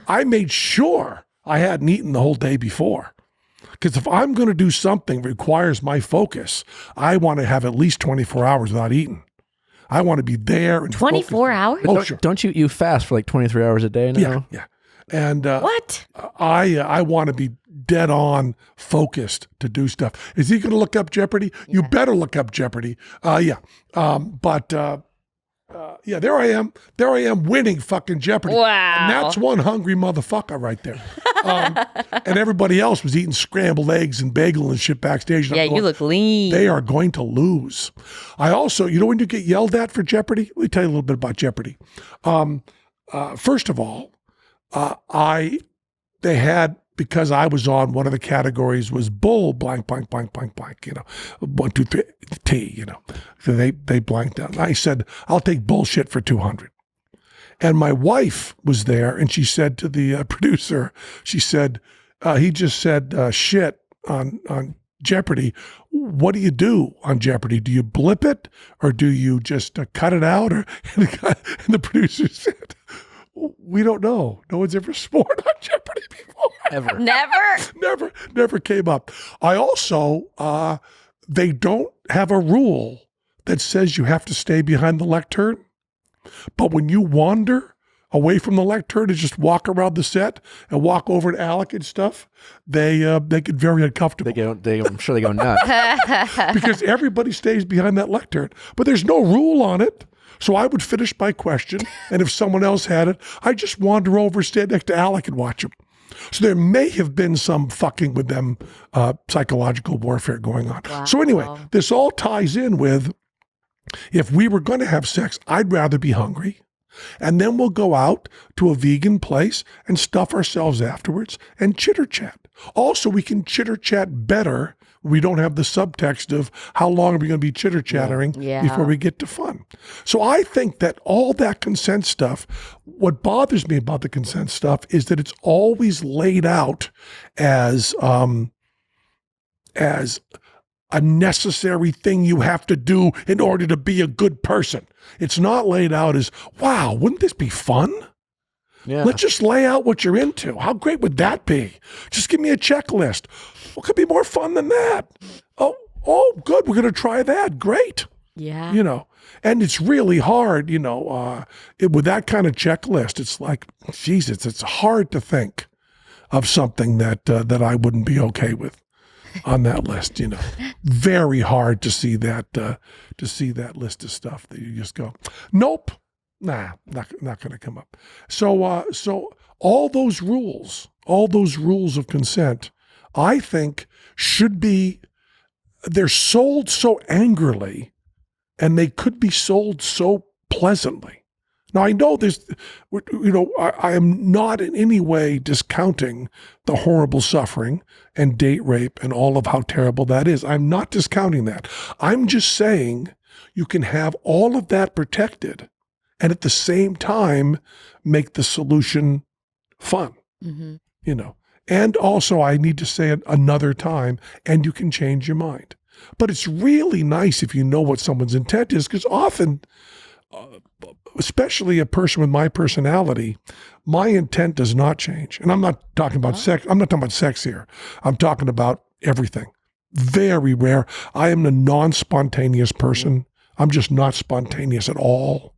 C: I made sure I hadn't eaten the whole day before. Because if I'm going to do something that requires my focus, I want to have at least 24 hours without eating. I want to be there. And
B: 24 hours?
C: Oh, sure.
A: Don't you fast for like 23 hours a day now?
C: Yeah. And
B: what?
C: I want to be dead on focused to do stuff. Is he going to look up Jeopardy? Yeah. You better look up Jeopardy. Yeah. Yeah, there I am winning fucking Jeopardy.
B: Wow.
C: And that's one hungry motherfucker right there. And everybody else was eating scrambled eggs and bagel and shit backstage.
B: Yeah, you look lean.
C: They are going to lose. I also, when you get yelled at for Jeopardy, let me tell you a little bit about Jeopardy. First of all, they had, because I was on, one of the categories was bull blank, 1, 2, 3, T, So they blanked out. And I said, I'll take bullshit for 200. And my wife was there, and she said to the producer, she said, he just said shit on Jeopardy. What do you do on Jeopardy? Do you blip it, or do you just cut it out? And the producer said, we don't know. No one's ever sworn on Jeopardy before.
A: Ever.
C: Never came up. I also, they don't have a rule that says you have to stay behind the lectern. But when you wander away from the lectern and just walk around the set and walk over to Alec and stuff, they get very uncomfortable.
A: I'm sure they go nuts.
C: Because everybody stays behind that lectern. But there's no rule on it. So I would finish my question, and if someone else had it, I'd just wander over, stand next to Alec, and watch him. So there may have been some fucking with them, psychological warfare going on. Wow. So anyway, this all ties in with, if we were going to have sex, I'd rather be hungry, and then we'll go out to a vegan place and stuff ourselves afterwards and chitter-chat. Also, we can chitter-chat better. We don't have the subtext of how long are we going to be chitter-chattering before we get to fun. So I think that all that consent stuff, what bothers me about the consent stuff is that it's always laid out as a necessary thing you have to do in order to be a good person. It's not laid out as, wow, wouldn't this be fun? Yeah. Let's just lay out what you're into. How great would that be? Just give me a checklist. What could be more fun than that? Oh, good. We're going to try that. Great.
B: Yeah.
C: You know, and it's really hard, you know, with that kind of checklist. It's like, Jesus, it's hard to think of something that I wouldn't be okay with on that list. You know, very hard to see that list of stuff that you just go, nope, nah, not going to come up. So all those rules of consent, I think they're sold so angrily. And they could be sold so pleasantly. Now, I know I am not in any way discounting the horrible suffering and date rape and all of how terrible that is. I'm not discounting that. I'm just saying you can have all of that protected and at the same time make the solution fun, you know. And also, I need to say it another time, and you can change your mind. But it's really nice if you know what someone's intent is, because often, especially a person with my personality, my intent does not change. And I'm not talking about sex. I'm not talking about sex here. I'm talking about everything. Very rare. I am a non-spontaneous person. I'm just not spontaneous at all.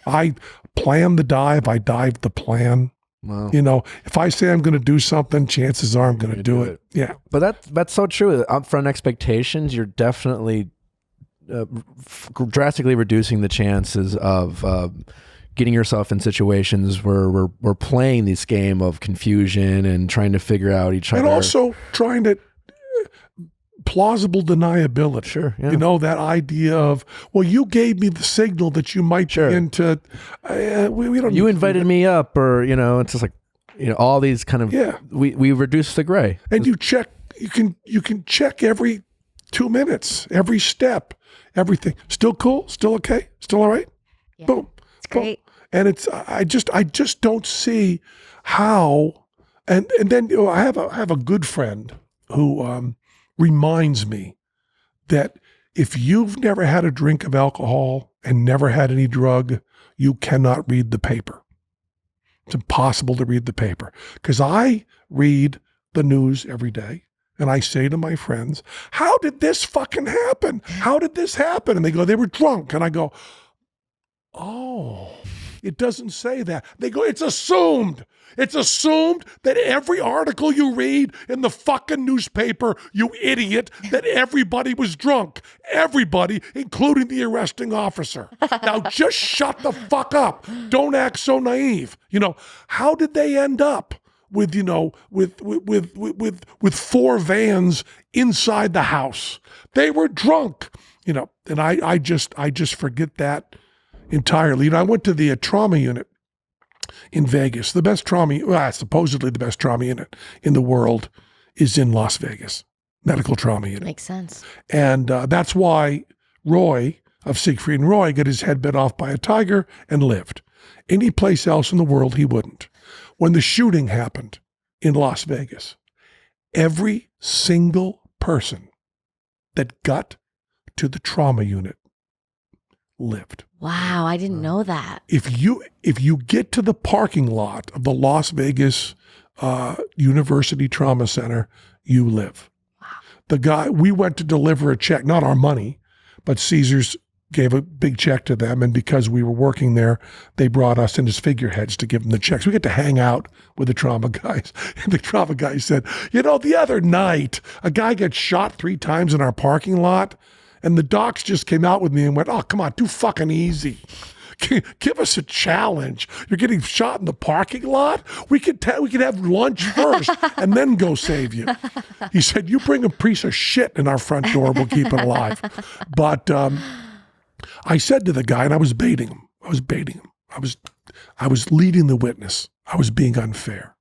C: I plan the dive. I dive the plan. Wow. You know, if I say I'm going to do something, chances are I'm going to do it. Yeah.
A: But that's so true. Upfront expectations, you're definitely drastically reducing the chances of getting yourself in situations where we're playing this game of confusion and trying to figure out each other.
C: And also trying to plausible deniability.
A: Sure. Yeah.
C: You know, that idea of, well, you gave me the signal that you might be into, we don't.
A: You invited me up, or, you know, it's just like, you know, all these kind of, we reduce the gray.
C: And you can check every 2 minutes, every step, everything. Still cool? Still okay? Still all right?
B: Yeah.
C: Boom.
B: It's great.
C: And it's, I just don't see how, and then, you know, I have a good friend who, reminds me that if you've never had a drink of alcohol and never had any drug, you cannot read the paper. It's impossible to read the paper, because I read the news every day and I say to my friends, how did this fucking happen? How did this happen? And they go, they were drunk. And I go, oh, it doesn't say that. They go, it's assumed. It's assumed that every article you read in the fucking newspaper, you idiot, that everybody was drunk. Everybody, including the arresting officer. Now just shut the fuck up. Don't act so naive. You know, how did they end up with, you know, with 4 vans inside the house? They were drunk, you know, and I just forget that entirely. You know, I went to the trauma unit in Vegas. The best trauma, supposedly the best trauma unit in the world is in Las Vegas. Medical trauma unit.
B: Makes sense.
C: And that's why Roy of Siegfried and Roy got his head bit off by a tiger and lived. Any place else in the world, he wouldn't. When the shooting happened in Las Vegas, every single person that got to the trauma unit lived.
B: Wow, I didn't know that.
C: If you get to the parking lot of the Las Vegas University Trauma Center, you live.
B: Wow.
C: The guy, we went to deliver a check, not our money, but Caesars gave a big check to them, and because we were working there, they brought us in as figureheads to give them the checks. We get to hang out with the trauma guys. And the trauma guy said, you know, the other night, a guy got shot 3 times in our parking lot, and the docs just came out with me and went, oh, come on, too fucking easy. Give us a challenge. You're getting shot in the parking lot? We could have lunch first and then go save you. He said, you bring a piece of shit in our front door, we'll keep it alive. But I said to the guy, and I was baiting him. I was leading the witness. I was being unfair.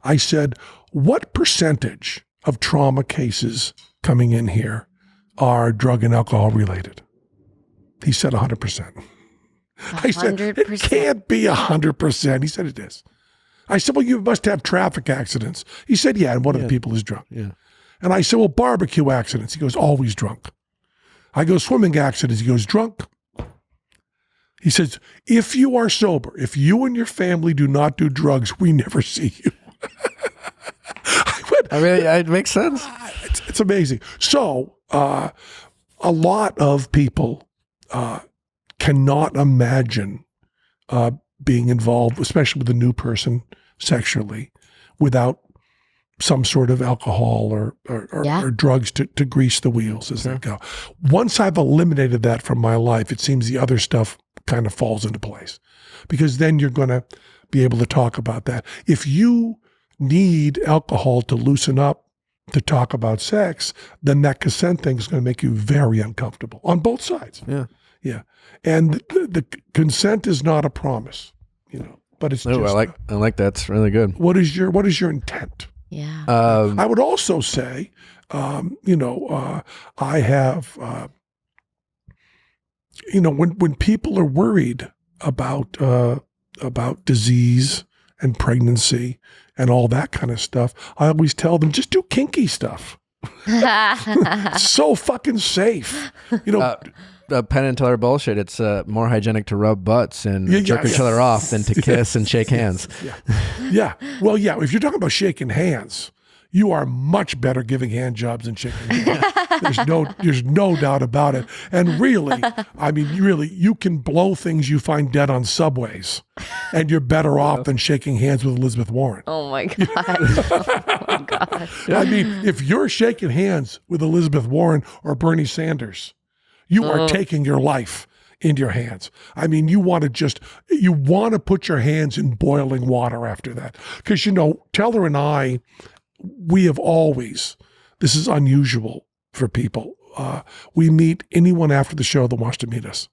C: I said, what percentage of trauma cases coming in here are drug and alcohol related? He said 100%. I said, it can't be 100%. He said, it is. I said, well, you must have traffic accidents. He said, yeah, and one of the people is drunk.
A: Yeah.
C: And I said, well, barbecue accidents. He goes, always drunk. I go, swimming accidents. He goes, drunk. He says, if you are sober, if you and your family do not do drugs, we never see you.
A: I mean, it makes sense.
C: It's amazing. So a lot of people cannot imagine being involved, especially with a new person sexually, without some sort of alcohol or drugs to grease the wheels as they go. Once I've eliminated that from my life, it seems the other stuff kind of falls into place, because then you're going to be able to talk about that. If you need alcohol to loosen up, to talk about sex, then that consent thing is going to make you very uncomfortable on both sides. Yeah. And the consent is not a promise, but it's just.
A: I like that's really good.
C: What is your intent?
B: Yeah.
C: I would also say, I have, when people are worried about disease and pregnancy and all that kind of stuff, I always tell them, just do kinky stuff. So fucking safe.
A: Penn and Teller bullshit. It's more hygienic to rub butts and jerk each other off than to kiss and shake hands.
C: Yeah. Well, yeah. If you're talking about shaking hands, you are much better giving hand jobs than shaking hands. There's no doubt about it. And really, you can blow things you find dead on subways, and you're better off than shaking hands with Elizabeth Warren.
B: Oh my God. Oh my God.
C: If you're shaking hands with Elizabeth Warren or Bernie Sanders, you are taking your life in your hands. You want to put your hands in boiling water after that. Because, Teller and I, we have always, this is unusual for people. We meet anyone after the show that wants to meet us.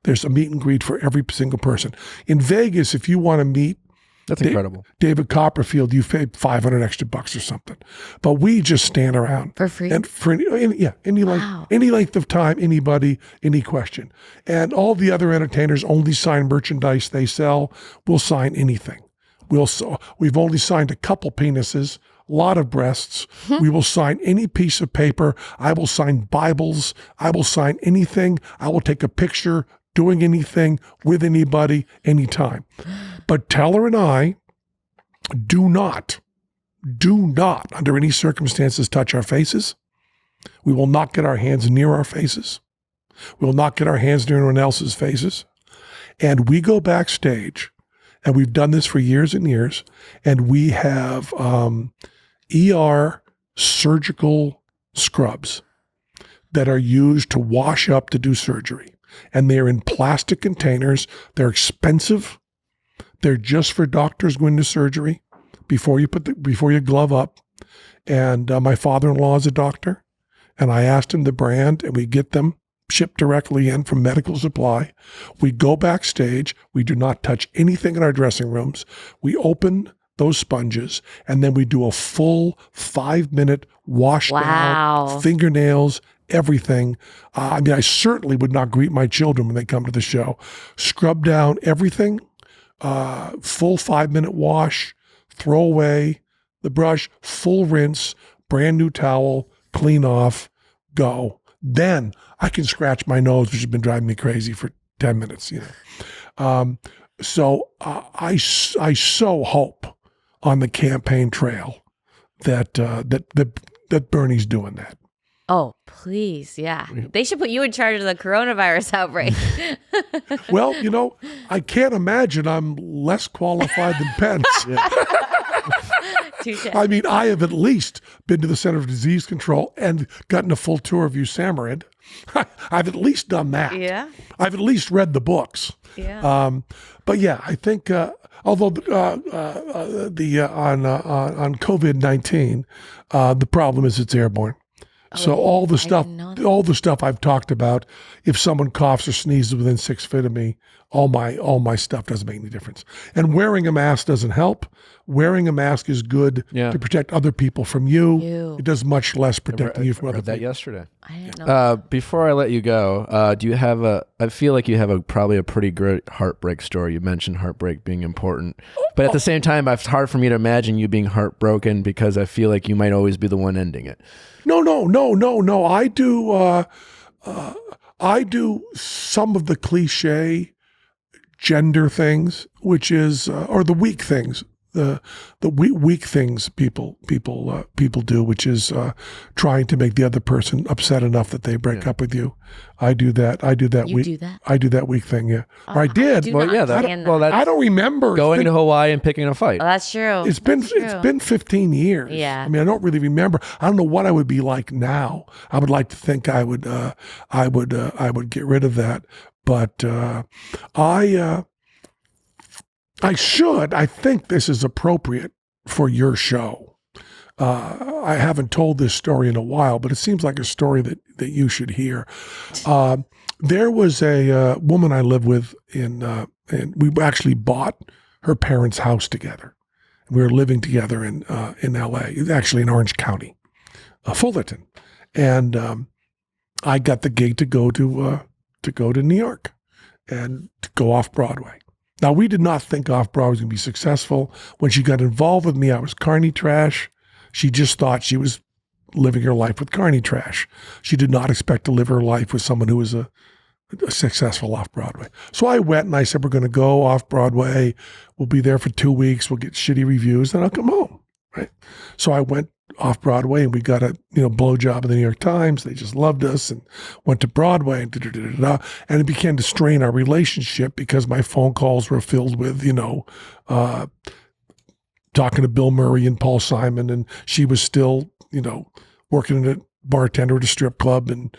C: There's a meet and greet for every single person. In Vegas, if you want to meet
A: incredible.
C: David Copperfield, you paid $500 extra or something. But we just stand around
B: for free.
C: And for any length of time, anybody, any question. And all the other entertainers only sign merchandise they sell. We'll sign anything. We've only signed a couple penises, a lot of breasts. We will sign any piece of paper. I will sign Bibles. I will sign anything. I will take a picture doing anything with anybody, anytime. But Teller and I do not, under any circumstances, touch our faces. We will not get our hands near our faces. We will not get our hands near anyone else's faces. And we go backstage, and we've done this for years and years, and we have ER surgical scrubs that are used to wash up to do surgery. And they're in plastic containers. They're expensive. They're just for doctors going to surgery before you glove up. And my father-in-law is a doctor, and I asked him the brand, and we get them shipped directly in from Medical Supply. We go backstage. We do not touch anything in our dressing rooms. We open those sponges, and then we do a full 5-minute wash down, fingernails, everything. I certainly would not greet my children when they come to the show. Scrub down everything, full 5-minute wash, throw away the brush, full rinse, brand new towel, clean off, go. Then I can scratch my nose, which has been driving me crazy for 10 minutes. So I so hope on the campaign trail that Bernie's doing that.
B: Oh, please. Yeah. They should put you in charge of the coronavirus outbreak.
C: Well, I can't imagine I'm less qualified than Pence. I have at least been to the Center for Disease Control and gotten a full tour of USAMRIID. I've at least done that. Yeah. I've at least read the books.
B: Yeah.
C: But yeah, I think, although on COVID-19, the problem is it's airborne. So all the stuff I've talked about, if someone coughs or sneezes within 6 feet of me, all my stuff doesn't make any difference. And wearing a mask doesn't help. Wearing a mask is good to protect other people from you. It does much less protecting you from other people.
A: I read that yesterday.
B: I didn't know.
A: Before I let you go, do you have I feel like you have probably a pretty great heartbreak story. You mentioned heartbreak being important. But at the same time, it's hard for me to imagine you being heartbroken because I feel like you might always be the one ending it.
C: No. I do some of the cliche gender things, which is, or the weak things weak things people do, which is trying to make the other person upset enough that they break up with you. I do that.
B: You do that?
C: I do that weak thing. Yeah, or I did.
A: I
C: don't remember
A: going to Hawaii and picking a fight.
B: Oh, that's true.
C: It's been 15 years.
B: Yeah.
C: I mean, I don't really remember. I don't know what I would be like now. I would like to think I would get rid of that, but I think this is appropriate for your show. I haven't told this story in a while, but it seems like a story that you should hear. There was a woman I lived with and we actually bought her parents' house together. We were living together in L.A., actually in Orange County, Fullerton, and I got the gig to go to New York and to go off Broadway. Now, we did not think off-Broadway was going to be successful. When she got involved with me, I was carny trash. She just thought she was living her life with carny trash. She did not expect to live her life with someone who was a successful off-Broadway. So I went and I said, we're going to go off-Broadway. We'll be there for 2 weeks. We'll get shitty reviews, and I'll come home, right? So I went off-Broadway, and we got a blowjob in the New York Times. They just loved us, and went to Broadway, and and it began to strain our relationship because my phone calls were filled with, talking to Bill Murray and Paul Simon, and she was still, working at a bartender at a strip club, and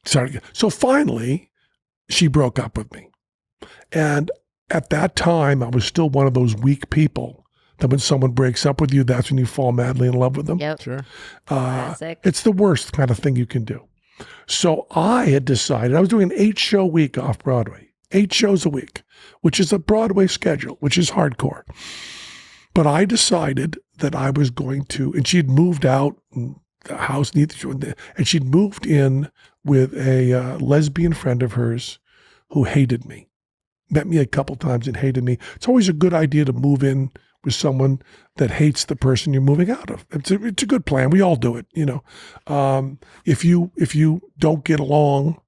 C: so finally, she broke up with me. And at that time, I was still one of those weak people that when someone breaks up with you, that's when you fall madly in love with them.
B: Yep.
A: Sure.
C: It's the worst kind of thing you can do. So I had decided, I was doing an 8-show week off Broadway, 8 shows a week, which is a Broadway schedule, which is hardcore. But I decided that I was going to, and she had moved out, and the house and she'd moved in with a lesbian friend of hers who hated me, met me a couple times and hated me. It's always a good idea to move in with someone that hates the person you're moving out of. It's a good plan. We all do it, If you don't get along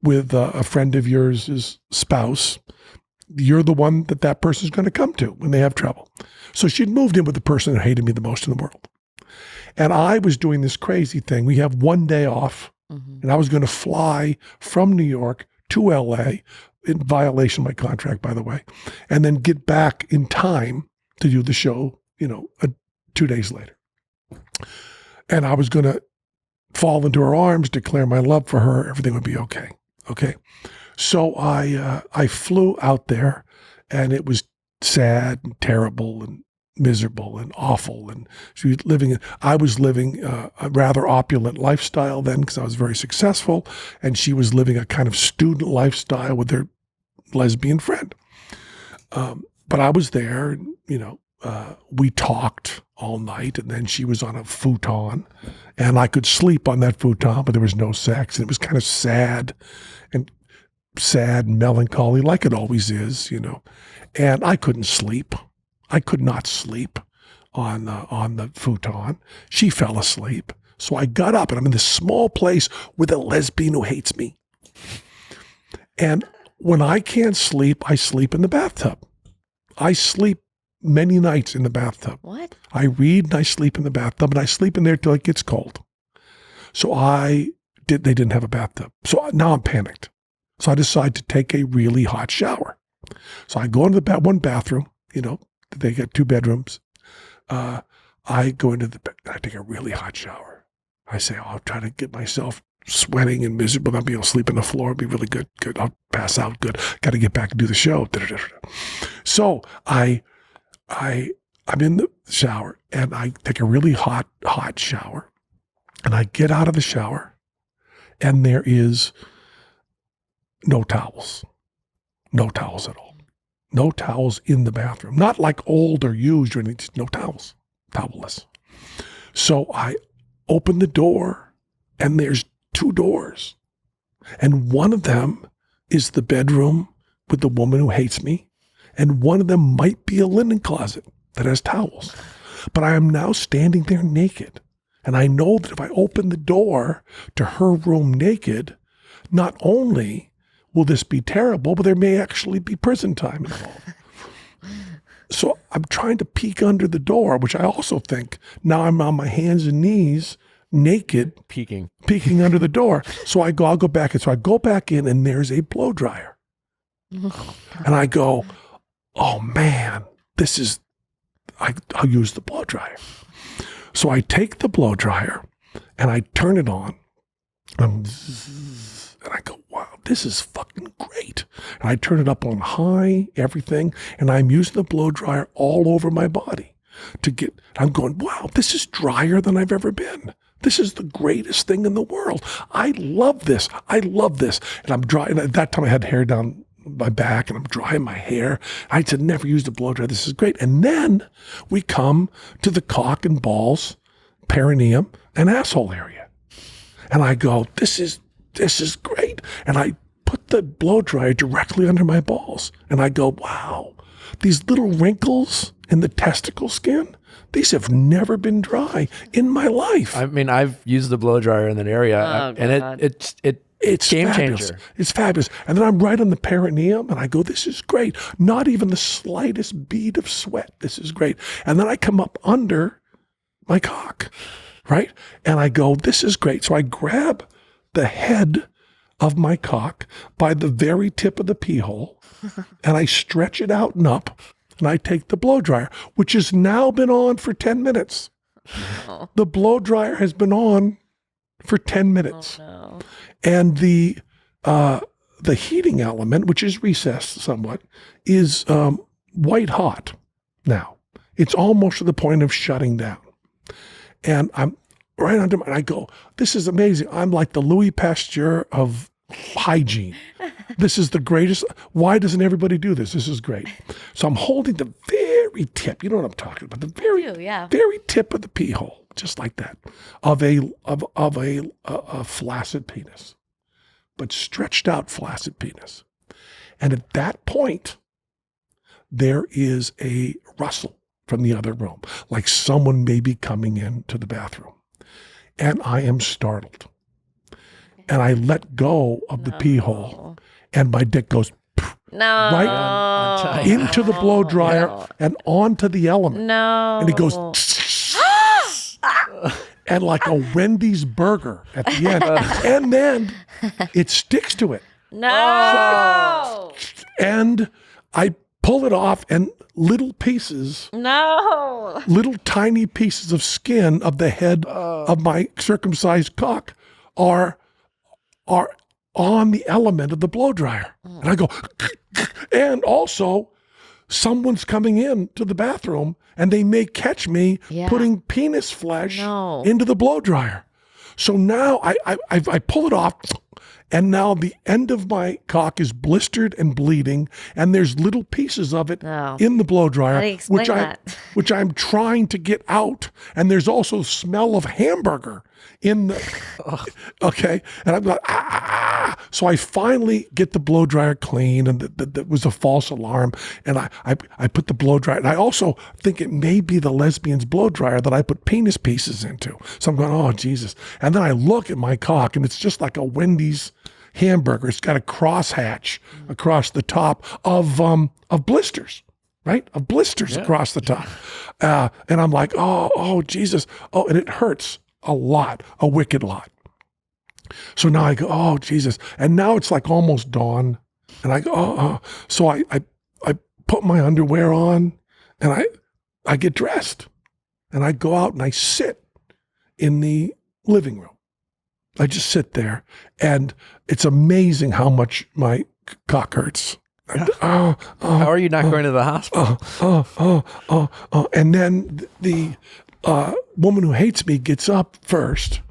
C: with a friend of yours' spouse, you're the one that person's going to come to when they have trouble. So she'd moved in with the person that hated me the most in the world. And I was doing this crazy thing. We have 1 day off, and I was going to fly from New York to L.A., in violation of my contract, by the way, and then get back in time to do the show, 2 days later. And I was going to fall into her arms, declare my love for her. Everything would be okay. Okay. So I flew out there, and it was sad and terrible and miserable and awful. And I was living a rather opulent lifestyle then because I was very successful, and she was living a kind of student lifestyle with her lesbian friend. But I was there, and, we talked all night, and then she was on a futon, and I could sleep on that futon, but there was no sex. And it was kind of sad and melancholy, like it always is, and I couldn't sleep. I could not sleep on the futon. She fell asleep. So I got up, and I'm in this small place with a lesbian who hates me. And when I can't sleep, I sleep in the bathtub. I sleep many nights in the bathtub.
B: What?
C: I read and I sleep in the bathtub, and I sleep in there till it gets cold. So they didn't have a bathtub. So now I'm panicked. So I decide to take a really hot shower. So I go into the one bathroom, they got 2 bedrooms. I go into I take a really hot shower. I say, I'm trying to get myself sweating and miserable. I'll be able to sleep on the floor. It'll be really good. I'll pass out. Good. Got to get back and do the show. So I'm in the shower, and I take a really hot shower, and I get out of the shower, and there is no towels. No towels at all. No towels in the bathroom. Not like old or used or anything, just no towels. Towelless. So I open the door, and there's 2 doors. And one of them is the bedroom with the woman who hates me, and one of them might be a linen closet that has towels. But I am now standing there naked. And I know that if I open the door to her room naked, not only will this be terrible, but there may actually be prison time involved. So I'm trying to peek under the door, which I also think now I'm on my hands and knees, naked,
A: peeking
C: under the door. So I'll go back. And so I go back in and there's a blow dryer. And I go, oh man, I'll use the blow dryer. So I take the blow dryer and I turn it on. And I go, wow, this is fucking great. And I turn it up on high, everything. And I'm using the blow dryer all over my body I'm going, wow, this is drier than I've ever been. This is the greatest thing in the world. I love this. And I'm drying. At that time I had hair down my back and I'm drying my hair. I said, never used a blow dryer. This is great. And then we come to the cock and balls, perineum, and asshole area. And I go, this is great. And I put the blow dryer directly under my balls. And I go, wow, these little wrinkles in the testicle skin, these have never been dry in my life.
A: I mean, I've used the blow dryer in that area, and it's game
C: fabulous.
A: changer.
C: It's fabulous. And then I'm right on the perineum, and I go, this is great. Not even the slightest bead of sweat. This is great. And then I come up under my cock, right? And I go, this is great. So I grab the head of my cock by the very tip of the pee hole, and I stretch it out and up, and I take the blow dryer, which has now been on for 10 minutes. Oh. The blow dryer has been on for 10 minutes. Oh, no. And the heating element, which is recessed somewhat, is white hot now. It's almost to the point of shutting down. And I'm right under and I go, this is amazing. I'm like the Louis Pasteur of hygiene. This is the greatest. Why doesn't everybody do this? This is great. So I'm holding the very tip. You know what I'm talking about? The very tip of the pee hole, just like that, of a flaccid penis, but stretched out flaccid penis. And at that point, there is a rustle from the other room, like someone may be coming into the bathroom. And I am startled. And I let go of the pee hole, and my dick goes right into the blow dryer and onto the element. No. And it goes and like a Wendy's burger at the end. And then it sticks to it.
B: No.
C: And I pull it off, and little pieces, little tiny pieces of skin of the head of my circumcised cock are on the element of the blow dryer. And I go, and also someone's coming in to the bathroom and they may catch me putting penis flesh into the blow dryer. So now I pull it off, and now the end of my cock is blistered and bleeding, and there's little pieces of it in the blow dryer, which I'm trying to get out. And there's also smell of hamburger in the, okay. And I'm like, So I finally get the blow dryer clean, and that was a false alarm. And I put the blow dryer, and I also think it may be the lesbian's blow dryer that I put penis pieces into. So I'm going, oh, Jesus. And then I look at my cock, and it's just like a Wendy's hamburger. It's got a crosshatch across the top of blisters, right? Of blisters across the top. And I'm like, oh, Jesus. Oh, and it hurts a lot, a wicked lot. So now I go, oh, Jesus. And now it's like almost dawn. And I go, So I put my underwear on, and I get dressed, and I go out and I sit in the living room. I just sit there, and it's amazing how much my cock hurts.
A: How are you not going to the hospital?
C: And then the woman who hates me gets up first,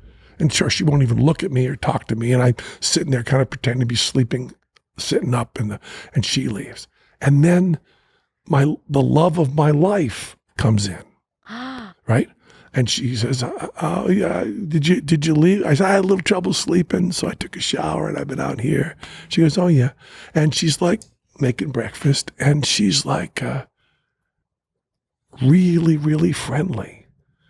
C: and sure, she won't even look at me or talk to me. And I'm sitting there kind of pretending to be sleeping, sitting up, and she leaves. And then the love of my life comes in, right? And she says, oh, yeah, did you leave? I said, I had a little trouble sleeping, so I took a shower, and I've been out here. She goes, oh, yeah. And she's like making breakfast, and she's like really, really friendly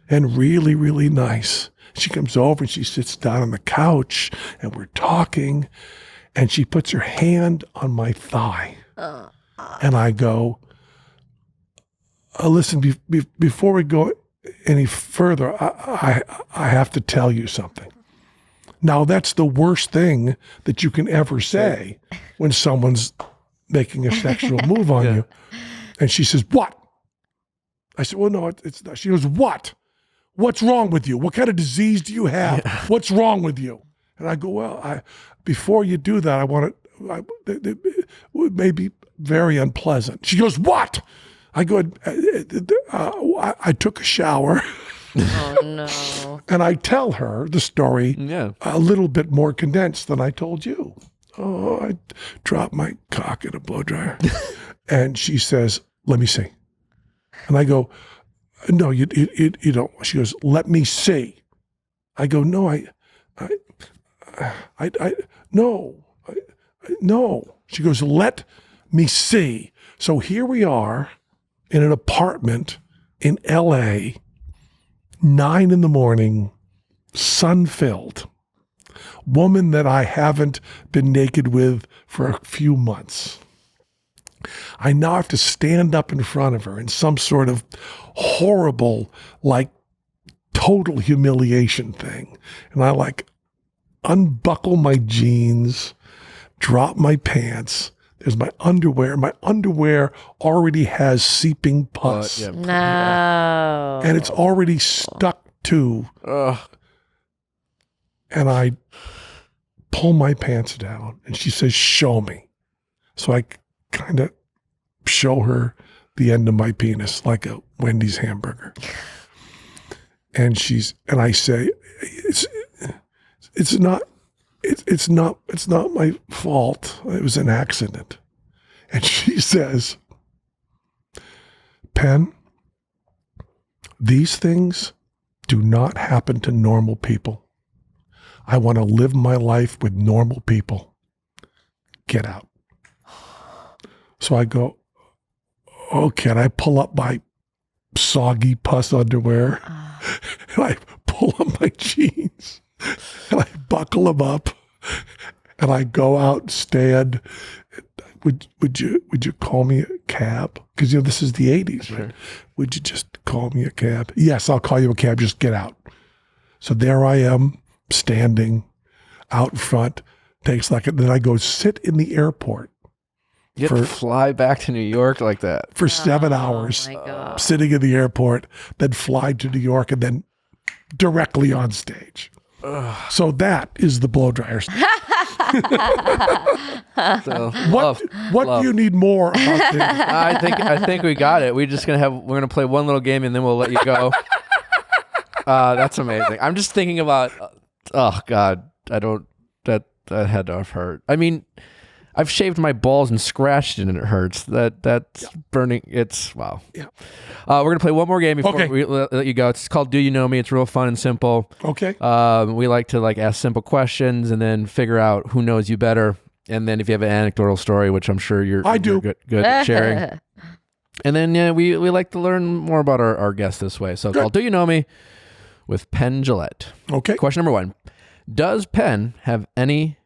C: and really, really nice. She comes over, and she sits down on the couch, and we're talking, and she puts her hand on my thigh. And I go, listen, before we go any further, I have to tell you something. Now, that's the worst thing that you can ever say when someone's making a sexual move on you. And she says, what? I said, well, no, it's not. She goes, what? What's wrong with you? What kind of disease do you have? Yeah. What's wrong with you? And I go, well, before you do that, I want to, it may be very unpleasant. She goes, what? I go, I took a shower.
B: Oh, no.
C: And I tell her the story a little bit more condensed than I told you. Oh, I dropped my cock in a blow dryer. And she says, let me see. And I go, no, you don't. She goes, let me see. I go, no, no. She goes, let me see. So here we are in an apartment in LA, 9 a.m, sun-filled. Woman that I haven't been naked with for a few months. I now have to stand up in front of her in some sort of horrible, like, total humiliation thing. And I unbuckle my jeans, drop my pants. There's my underwear. My underwear already has seeping pus.
B: No.
C: And it's already stuck to. And I pull my pants down and she says, show me. So I kind of show her the end of my penis like a Wendy's hamburger. And I say, it's not my fault. It was an accident. And she says, Penn, these things do not happen to normal people. I want to live my life with normal people. Get out. So I go, okay, and I pull up my soggy pus underwear and I pull up my jeans and I buckle them up and I go out and stand. Would you call me a cab? Because this is the 80s, sure. Right? Would you just call me a cab? Yes, I'll call you a cab. Just get out. So there I am, standing out in front. Takes then I go sit in the airport.
A: You have to fly back to New York like that?
C: For 7 hours, sitting in the airport, then fly to New York, and then directly on stage. So that is the blow dryer. What do you need more about this?
A: I think we got it. We're gonna play one little game and then we'll let you go. That's amazing. I'm just thinking about. Oh God, that had to have hurt. I mean, I've shaved my balls and scratched it and it hurts. That's burning. It's wow. Yeah. We're gonna play one more game before we let you go. It's called Do You Know Me? It's real fun and simple.
C: Okay.
A: We like to ask simple questions and then figure out who knows you better. And then if you have an anecdotal story, which I'm sure you're good at sharing. And then we like to learn more about our guests this way. So it's called Do You Know Me? With Penn Jillette. Okay. Question number 1. Does Penn have any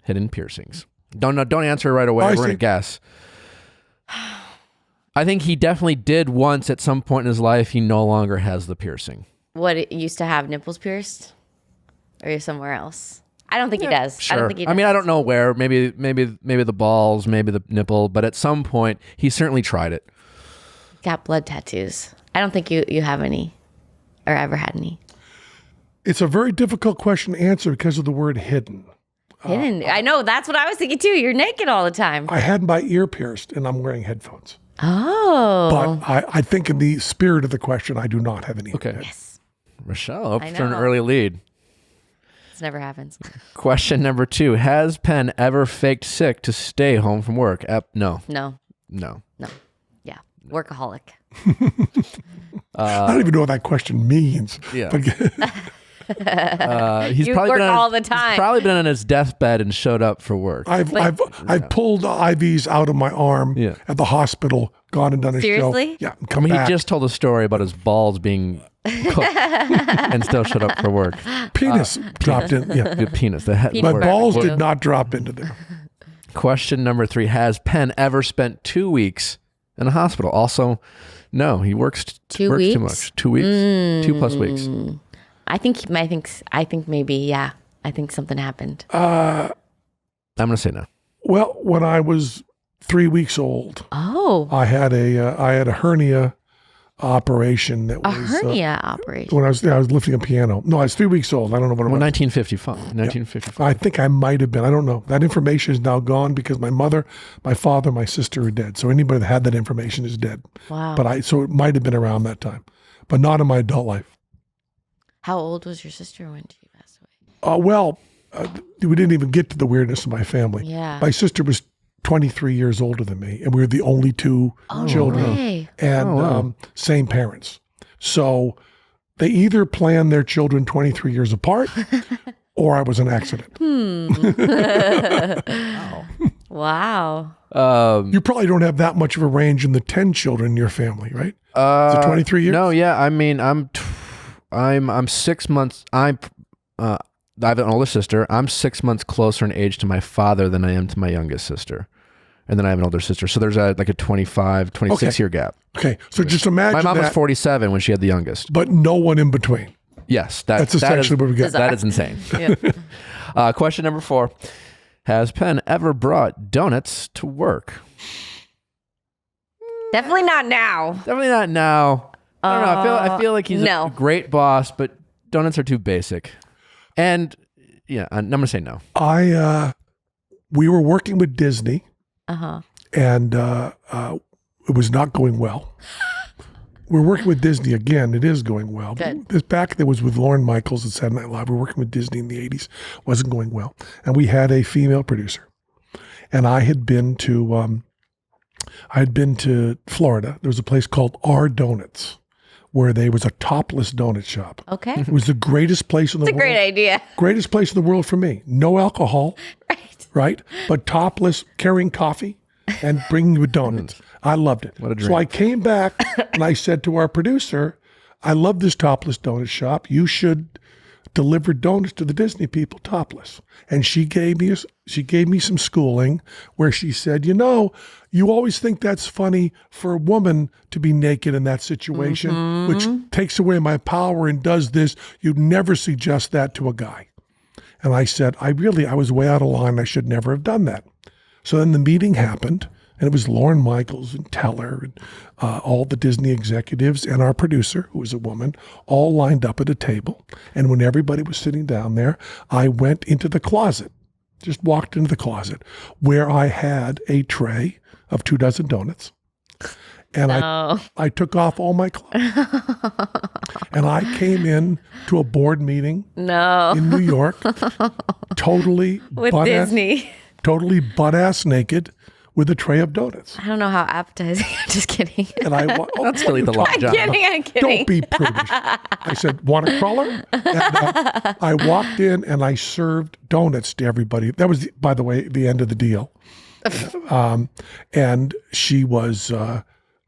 A: hidden piercings? Don't answer right away. We're going to guess. I think he definitely did once at some point in his life. He no longer has the piercing.
B: What, it used to have nipples pierced? Or somewhere else? I don't think he does.
A: Sure.
B: I don't think he does.
A: I mean, I don't know where. Maybe the balls, maybe the nipple. But at some point, he certainly tried it.
B: Got blood tattoos. I don't think you have any. Or ever had any?
C: It's a very difficult question to answer because of the word hidden.
B: Hidden? I know, that's what I was thinking too. You're naked all the time.
C: I had my ear pierced and I'm wearing headphones.
B: Oh.
C: But I think in the spirit of the question, I do not have any.
A: Okay.
B: Yes.
A: Rochelle, up for an early lead.
B: This never happens.
A: Question number 2. Has Penn ever faked sick to stay home from work? No.
B: No. Yeah. Workaholic.
C: I don't even know what that question means.
A: Yeah.
C: But
A: he's
B: you
A: probably
B: work
A: been
B: all the time.
A: He's probably been on his deathbed and showed up for work.
C: I've pulled IVs out of my arm at the hospital, gone and done a
B: Seriously?
C: show. Yeah. Come back.
A: He just told a story about his balls being cooked and still showed up for work.
C: Penis dropped in. Yeah.
A: Good penis. The head.
C: My balls did not drop into there.
A: Question number 3. Has Penn ever spent 2 weeks in a hospital? Also, No, he works
B: 2
A: works
B: weeks.
A: too much. 2 weeks, 2+ weeks.
B: I think maybe, yeah. I think something happened.
A: I'm gonna say no.
C: Well, when I was 3 weeks old, I had a hernia operation that was
B: operation.
C: when I was lifting a piano. No, I was 3 weeks old. I don't know what it was.
A: 1955. 1955.
C: I think I might have been. I don't know. That information is now gone because my mother, my father, my sister are dead. So anybody that had that information is dead.
B: Wow.
C: So it might have been around that time, but not in my adult life.
B: How old was your sister when she passed away?
C: We didn't even get to the weirdness of my family.
B: Yeah.
C: My sister was 23 years older than me, and we were the only two children,
B: really?
C: and same parents. So they either planned their children 23 years apart, or I was an accident.
B: Wow.
C: You probably don't have that much of a range in the 10 children in your family, right? Is it 23 years?
A: No, yeah. I mean, I'm 6 months. I have an older sister. I'm 6 months closer in age to my father than I am to my youngest sister. And then I have an older sister. So there's a 25, 26 year gap.
C: Okay. So just imagine
A: my mom was
C: that,
A: 47 when she had the youngest.
C: but no one in between.
A: Yes.
C: That's essentially what we get.
A: That is insane.
B: Yeah.
A: Question number 4. Has Penn ever brought donuts to work?
B: Definitely not now.
A: Definitely not now. I don't know. I feel like he's a great boss, but donuts are too basic. And yeah, I'm going to say no.
C: We were working with Disney, and it was not going well. We're working with Disney again. It is going well.
B: Good.
C: This back there was with Lorne Michaels at Saturday Night Live. We were working with Disney in the 80s. Wasn't going well. And we had a female producer. And I had been to Florida. There was a place called R Donuts, where there was a topless donut shop.
B: Okay.
C: It was the greatest place in the world.
B: It's a great idea.
C: Greatest place in the world for me. No alcohol. Right? But topless, carrying coffee and bringing you donuts. I loved it.
A: What a dream.
C: So I came back and I said to our producer, I love this topless donut shop. You should deliver donuts to the Disney people topless. And she gave me some schooling where she said, you always think that's funny for a woman to be naked in that situation, which takes away my power and does this. You'd never suggest that to a guy. And I said, I was way out of line. I should never have done that. So then the meeting happened, and it was Lorne Michaels and Teller and all the Disney executives and our producer, who was a woman, all lined up at a table. And when everybody was sitting down there, I went into the closet, just walked into the closet, where I had a tray of 24 donuts. And I took off all my clothes. And I came in to a board meeting in New York, totally
B: with Disney.
C: Totally butt-ass naked with a tray of donuts.
B: I don't know how appetizing. I'm just kidding.
C: And
A: that's still the long job.
B: I'm kidding.
C: Don't be prudish. I said, want a crawler? And I walked in and I served donuts to everybody. That was, by the way, the end of the deal. And she was...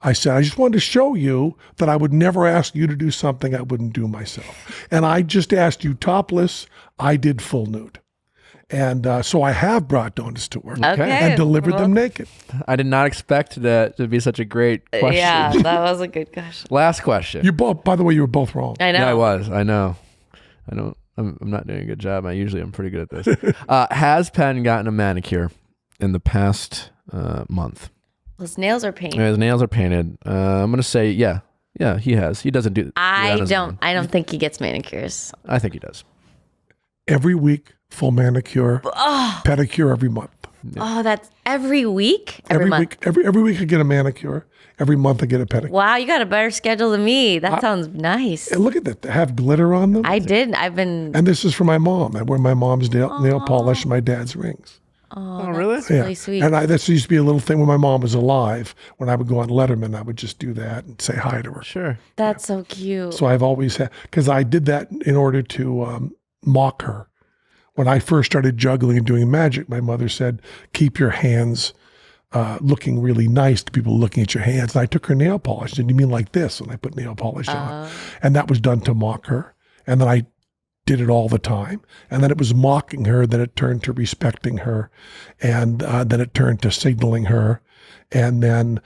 C: I said, I just wanted to show you that I would never ask you to do something I wouldn't do myself. And I just asked you topless. I did full nude. And so I have brought donuts to work and delivered them naked.
A: I did not expect that to be such a great question.
B: Yeah, that was a good question.
A: Last question.
C: By the way, you were both wrong.
B: I know.
A: Yeah, I was. I know. I'm not doing a good job. I'm pretty good at this. Has Penn gotten a manicure in the past month?
B: His nails are painted.
A: His nails are painted. I'm gonna say yeah. Yeah, he has. He doesn't do.
B: I don't think he gets manicures.
A: I think he does.
C: Every week, full manicure, pedicure every month.
B: Yeah. Oh, that's every week?
C: Every month? Every week I get a manicure. Every month I get a pedicure.
B: Wow, you got a better schedule than me. That sounds nice.
C: And look at that. They have glitter on them.
B: I did. And
C: this is for my mom. I wear my mom's nail polish and my dad's rings.
B: Oh,
A: really?
B: That's really sweet.
C: And this used to be a little thing when my mom was alive. When I would go on Letterman, I would just do that and say hi to her.
A: Sure.
B: That's so cute.
C: So I've always had, because I did that in order to mock her. When I first started juggling and doing magic, my mother said, keep your hands looking really nice to people looking at your hands. And I took her nail polish. Did you mean like this? And I put nail polish on. And that was done to mock her. And then I did it all the time. And then it was mocking her, then it turned to respecting her, and then it turned to signaling her. And then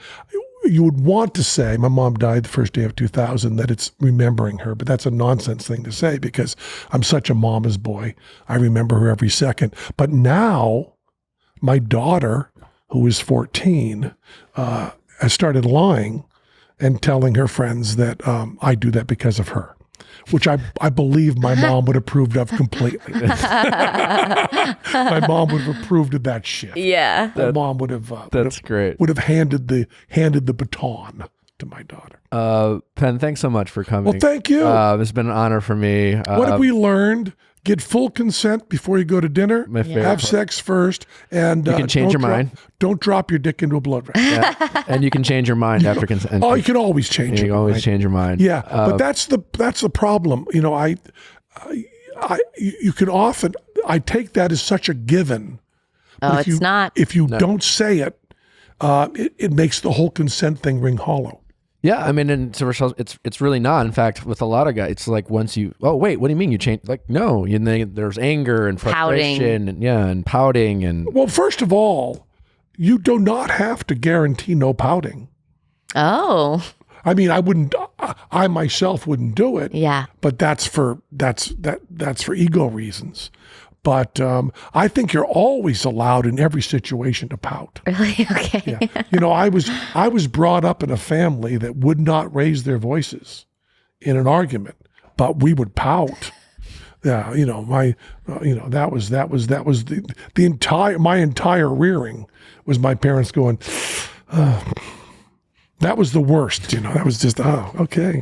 C: you would want to say, my mom died the first day of 2000, that it's remembering her, but that's a nonsense thing to say because I'm such a mama's boy. I remember her every second. But now my daughter, who is 14, has started lying and telling her friends that I do that because of her, which I believe my mom would have approved of completely. My mom would have approved of that shit.
B: Yeah.
C: My mom would have.
A: That's great.
C: Would have handed the baton to my daughter.
A: Penn, thanks so much for coming.
C: Well, thank you.
A: It's been an honor for me.
C: What have we learned? Get full consent before you go to dinner.
A: My favorite
C: Have
A: part.
C: sex first, and
A: you can change your mind.
C: Don't drop your dick into a blood ration.
A: Yeah. And you can change your mind after consent.
C: Oh, you can always change.
A: You can always change your mind.
C: Yeah, but that's the problem. You know, you can often I take that as such a given.
B: Oh, it's not.
C: If you don't say it, it makes the whole consent thing ring hollow.
A: Yeah, I mean, and so it's really not. In fact, with a lot of guys, it's like once you, oh wait, what do you mean you change? Like, no, there's anger and frustration, and pouting, and
C: well, first of all, you do not have to guarantee no pouting.
B: Oh,
C: I mean, I myself wouldn't do it.
B: yeah,
C: but that's for ego reasons. But I think you're always allowed in every situation to pout.
B: really? Okay.
C: Yeah. You know, I was brought up in a family that would not raise their voices in an argument, but we would pout. Yeah, you know, that was the entire rearing was my parents going, oh. That was the worst, you know. That was just, oh, okay.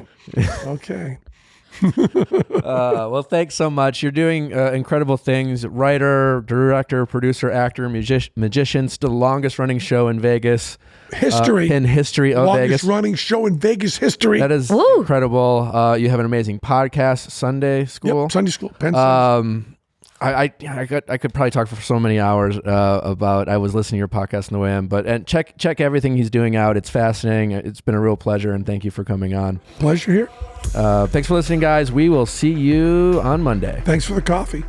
A: well, thanks so much. You're doing incredible things. Writer, director, producer, actor, magician. Still the longest running show in Vegas.
C: History.
A: In history of Vegas.
C: Longest running show in Vegas history.
A: That is incredible. You have an amazing podcast, Sunday School.
C: Yep, Sunday School. Penn
A: I could probably talk for so many hours about. I was listening to your podcast on the way in, and check everything he's doing out. It's fascinating. It's been a real pleasure, and thank you for coming on.
C: Pleasure here.
A: Thanks for listening, guys. We will see you on Monday.
C: Thanks for the coffee.